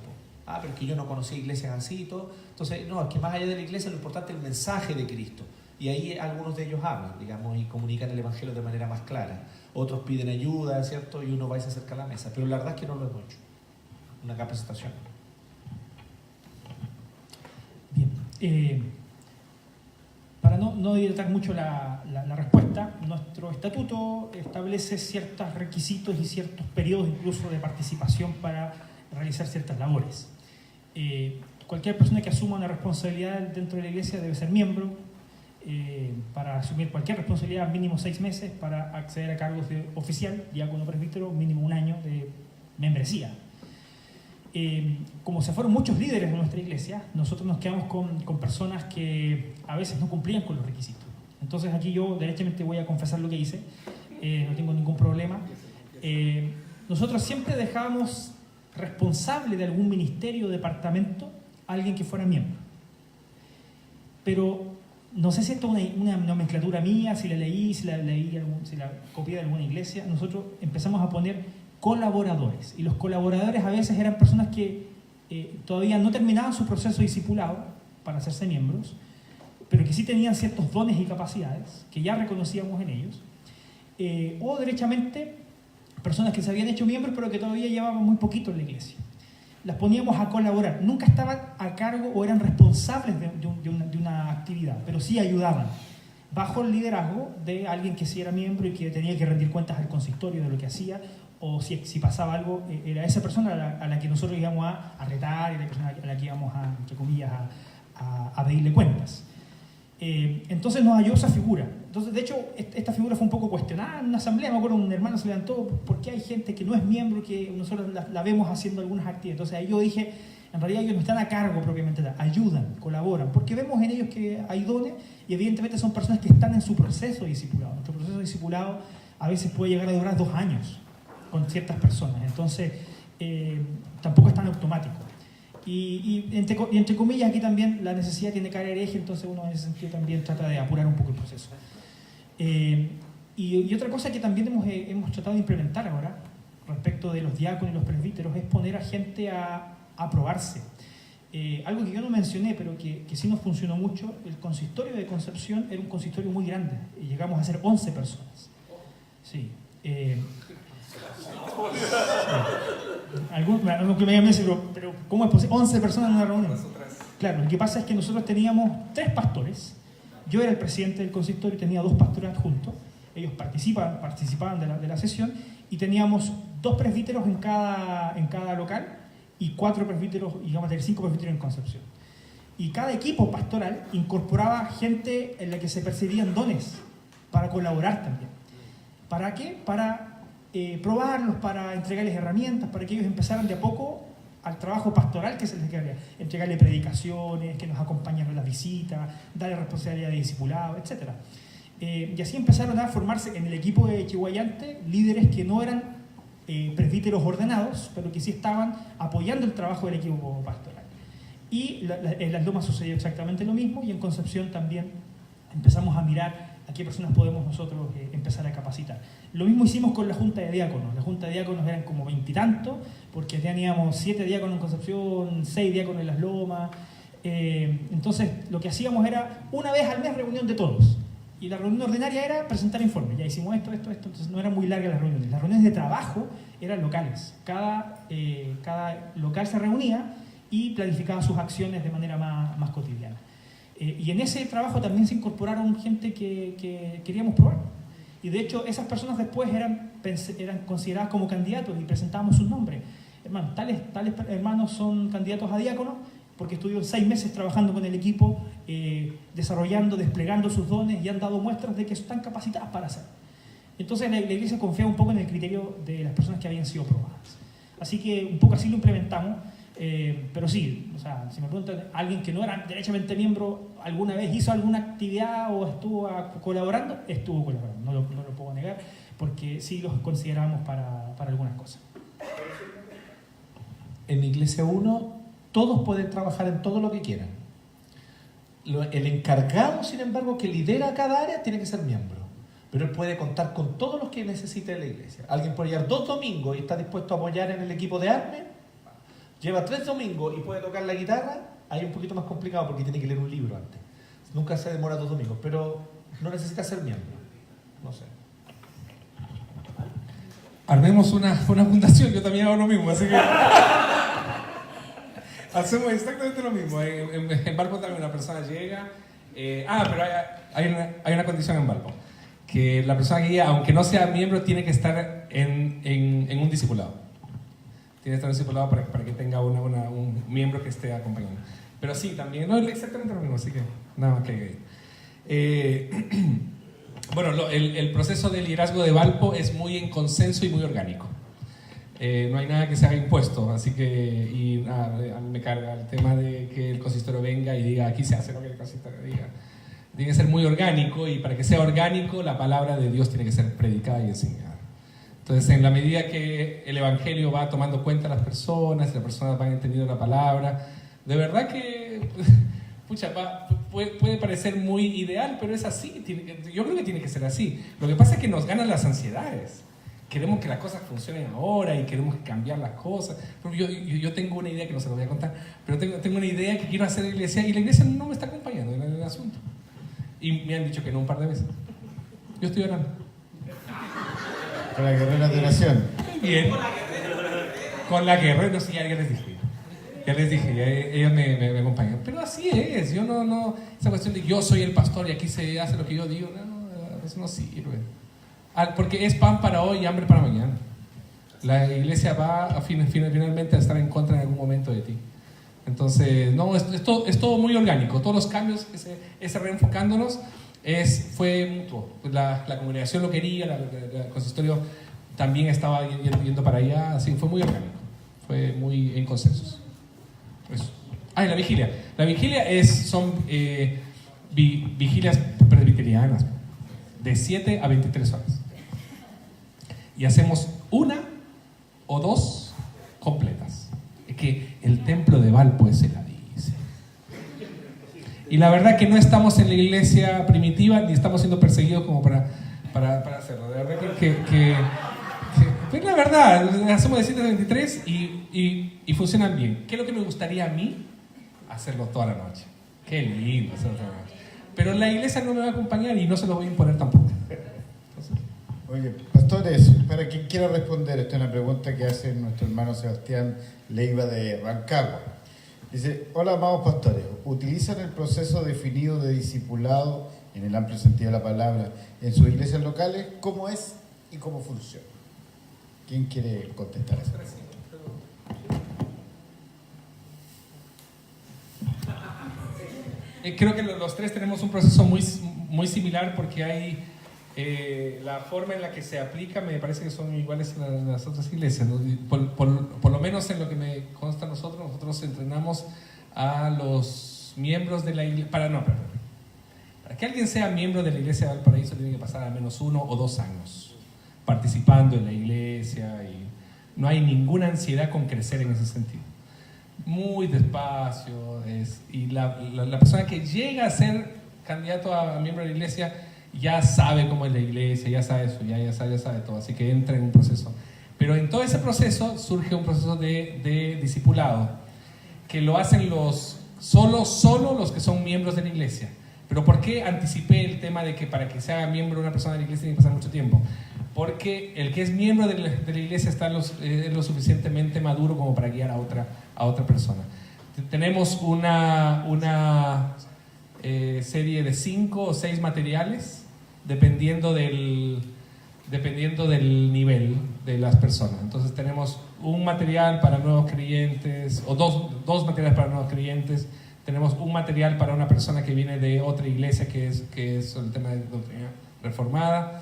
Pero es que yo no conocí iglesias así y todo. Entonces, no, es que más allá de la iglesia lo importante es el mensaje de Cristo. Y ahí algunos de ellos hablan, digamos, y comunican el evangelio de manera más clara. Otros piden ayuda, ¿cierto? Y uno va y se acerca a la mesa. Pero la verdad es que no lo hemos hecho. Una capacitación. Bien, para no dilatar mucho la respuesta, nuestro estatuto establece ciertos requisitos y ciertos periodos incluso de participación para realizar ciertas labores. Cualquier persona que asuma una responsabilidad dentro de la iglesia debe ser miembro. Para asumir cualquier responsabilidad, mínimo 6 meses. Para acceder a cargos de oficial, diácono, presbítero, mínimo 1 año de membresía. Como se fueron muchos líderes de nuestra iglesia, nosotros nos quedamos con personas que a veces no cumplían con los requisitos. Entonces aquí yo derechamente voy a confesar lo que hice, no tengo ningún problema. Nosotros siempre dejábamos responsable de algún ministerio o departamento a alguien que fuera miembro. Pero no sé si esto es una nomenclatura mía, si la leí, si la copié de alguna iglesia. Nosotros empezamos a poner colaboradores, y los colaboradores a veces eran personas que todavía no terminaban su proceso discipulado para hacerse miembros, pero que sí tenían ciertos dones y capacidades que ya reconocíamos en ellos, o derechamente personas que se habían hecho miembros pero que todavía llevaban muy poquito en la iglesia. Las poníamos a colaborar, nunca estaban a cargo o eran responsables de una actividad, pero sí ayudaban, bajo el liderazgo de alguien que sí era miembro y que tenía que rendir cuentas al consistorio de lo que hacía, o si pasaba algo, era esa persona a la que nosotros íbamos a retar, y la persona a la que íbamos entre comillas, a pedirle cuentas. Entonces nos ayudó esa figura. Entonces, de hecho, esta figura fue un poco cuestionada en una asamblea. Me acuerdo un hermano se levantó, ¿por qué hay gente que no es miembro que nosotros la vemos haciendo algunas actividades? Entonces ahí yo dije, en realidad ellos no están a cargo propiamente, ayudan, colaboran, porque vemos en ellos que hay dones y evidentemente son personas que están en su proceso de discipulado. Nuestro proceso de discipulado a veces puede llegar a durar 2 años con ciertas personas, entonces tampoco es tan automático. Y entre comillas aquí también la necesidad tiene que caer eje, entonces uno en ese sentido también trata de apurar un poco el proceso. Y otra cosa que también hemos tratado de implementar ahora respecto de los diáconos y los presbíteros es poner a gente a probarse. Algo que yo no mencioné pero que sí nos funcionó mucho, el consistorio de Concepción era un consistorio muy grande y llegamos a ser 11 personas. Sí. Algo que me digan, pero ¿cómo es posible? 11 personas en una reunión. Claro, lo que pasa es que nosotros teníamos 3 pastores. Yo era el presidente del consistorio y tenía 2 pastores adjuntos. Ellos participaban de la sesión y teníamos 2 presbíteros en cada local y 4 presbíteros, y vamos a tener 5 presbíteros en Concepción. Y cada equipo pastoral incorporaba gente en la que se percibían dones para colaborar también. ¿Para qué? Para probarlos, para entregarles herramientas, para que ellos empezaran de a poco al trabajo pastoral que se les quedaría, entregarle predicaciones, que nos acompañaran en las visitas, darle responsabilidad de discipulado, etc. Y así empezaron a formarse en el equipo de Chihuayante líderes que no eran presbíteros ordenados, pero que sí estaban apoyando el trabajo del equipo pastoral. Y en Las Lomas sucedió exactamente lo mismo, y en Concepción también empezamos a mirar a qué personas podemos nosotros empezar a capacitar. Lo mismo hicimos con la Junta de Diáconos. La Junta de Diáconos eran como 20 y tanto, porque teníamos 7 diáconos en Concepción, 6 diáconos en Las Lomas. Entonces, lo que hacíamos era, una vez al mes, reunión de todos. Y la reunión ordinaria era presentar informes. Ya hicimos esto. Entonces, no eran muy largas las reuniones. Las reuniones de trabajo eran locales. Cada local se reunía y planificaba sus acciones de manera más cotidiana. Y en ese trabajo también se incorporaron gente que queríamos probar. Y de hecho esas personas después eran consideradas como candidatos y presentábamos sus nombres. Hermanos, tales hermanos son candidatos a diáconos porque estuvieron 6 meses trabajando con el equipo, desarrollando, desplegando sus dones y han dado muestras de que están capacitadas para hacerlo. Entonces la iglesia confiaba un poco en el criterio de las personas que habían sido probadas. Así que un poco así lo implementamos. Pero sí, o sea, si me preguntan, alguien que no era derechamente miembro, ¿alguna vez hizo alguna actividad o estuvo colaborando? Estuvo colaborando, no lo puedo negar, porque sí los consideramos para algunas cosas. En Iglesia 1, todos pueden trabajar en todo lo que quieran. El encargado, sin embargo, que lidera cada área, tiene que ser miembro. Pero él puede contar con todos los que necesite de la iglesia. Alguien puede llegar 2 domingos y está dispuesto a apoyar en el equipo de ARME. Lleva 3 domingos y puede tocar la guitarra, ahí es un poquito más complicado porque tiene que leer un libro antes. Nunca se demora 2 domingos, pero no necesita ser miembro. No sé. Armemos una fundación, yo también hago lo mismo, así que hacemos exactamente lo mismo. En Valpo también una persona llega, pero hay una condición en Valpo, que la persona que llega, aunque no sea miembro, tiene que estar en un discipulado. Tiene que estar discipulado para que tenga un miembro que esté acompañando. Pero sí, también, no es exactamente lo mismo, así que nada más que bueno, el proceso de liderazgo de Valpo es muy en consenso y muy orgánico. No hay nada que se haga impuesto, así que a mí me carga el tema de que el consistorio venga y diga, aquí se hace lo que el consistorio diga. Tiene que ser muy orgánico, y para que sea orgánico, la palabra de Dios tiene que ser predicada y enseñada. Entonces, en la medida que el Evangelio va tomando cuenta a las personas van entendiendo la palabra, de verdad que, puede parecer muy ideal, pero es así. Yo creo que tiene que ser así. Lo que pasa es que nos ganan las ansiedades. Queremos que las cosas funcionen ahora y queremos cambiar las cosas. Yo tengo una idea que no se lo voy a contar, pero tengo una idea que quiero hacer en la iglesia y la iglesia no me está acompañando en el asunto. Y me han dicho que no un par de veces. Yo estoy orando. Con la guerrera de oración. Bien. Con la guerrera, no sé, ya les dije. Ya les dije, ellos me acompañan. Pero así es, yo no, esa cuestión de yo soy el pastor y aquí se hace lo que yo digo, no, eso no sirve. Porque es pan para hoy y hambre para mañana. La iglesia va finalmente a estar en contra en algún momento de ti. Entonces, no, es todo muy orgánico. Todos los cambios, ese reenfocándonos, fue mutuo. La congregación lo quería, el consistorio también estaba yendo para allá, así fue muy orgánico, fue muy en consensos. Eso. Y la vigilia. La vigilia son vigilias presbiterianas, de 7 a 23 horas. Y hacemos una o dos completas. Es que el templo de Valpo se la dice. Y la verdad que no estamos en la iglesia primitiva ni estamos siendo perseguidos como para hacerlo. De verdad pues la verdad, hacemos de 7 a 23 y funcionan bien. ¿Qué es lo que me gustaría a mí? Hacerlo toda la noche. Qué lindo hacerlo toda la noche. Pero la iglesia no me va a acompañar y no se lo voy a imponer tampoco. Entonces, oye, pastores, para quien quiera responder, esta es una pregunta que hace nuestro hermano Sebastián Leiva de Rancagua. Dice: hola, amados pastores, ¿utilizan el proceso definido de discipulado, en el amplio sentido de la palabra, en sus iglesias locales? ¿Cómo es y cómo funciona? ¿Quién quiere contestar eso? Creo que los tres tenemos un proceso muy similar, porque hay la forma en la que se aplica, me parece que son iguales en las otras iglesias, ¿no? Por lo menos en lo que me consta nosotros entrenamos a los miembros de la iglesia. Para que alguien sea miembro de la iglesia de Valparaíso tiene que pasar al menos 1 o 2 años participando en la iglesia, y no hay ninguna ansiedad con crecer en ese sentido. Muy despacio, y la persona que llega a ser candidato a miembro de la iglesia ya sabe cómo es la iglesia, ya sabe eso, ya sabe todo, así que entra en un proceso. Pero en todo ese proceso surge un proceso de discipulado, que lo hacen solo los que son miembros de la iglesia. Pero ¿por qué anticipé el tema de que para que se haga miembro una persona de la iglesia tiene que pasar mucho tiempo? Porque el que es miembro de la iglesia está lo suficientemente maduro como para guiar a otra persona. Tenemos una serie de 5 o 6 materiales, dependiendo del nivel de las personas. Entonces tenemos un material para nuevos creyentes, o dos materiales para nuevos creyentes. Tenemos un material para una persona que viene de otra iglesia, que es el tema de doctrina reformada.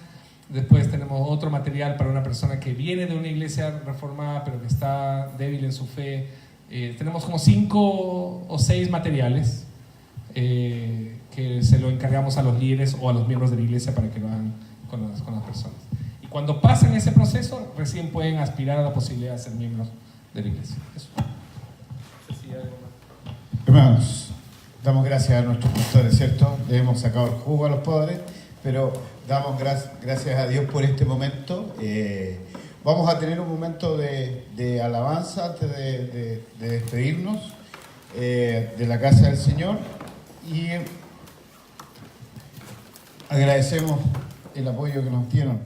Después tenemos otro material para una persona que viene de una iglesia reformada pero que está débil en su fe. Tenemos como 5 o 6 materiales que se lo encargamos a los líderes o a los miembros de la iglesia para que lo hagan con las personas. Y cuando pasan ese proceso, recién pueden aspirar a la posibilidad de ser miembros de la iglesia. Eso. No sé si hay algo más. Hermanos, damos gracias a nuestros pastores, ¿cierto? Le hemos sacado el jugo a los padres, pero damos gracias a Dios por este momento. Vamos a tener un momento de alabanza antes de despedirnos de la casa del Señor, y agradecemos el apoyo que nos dieron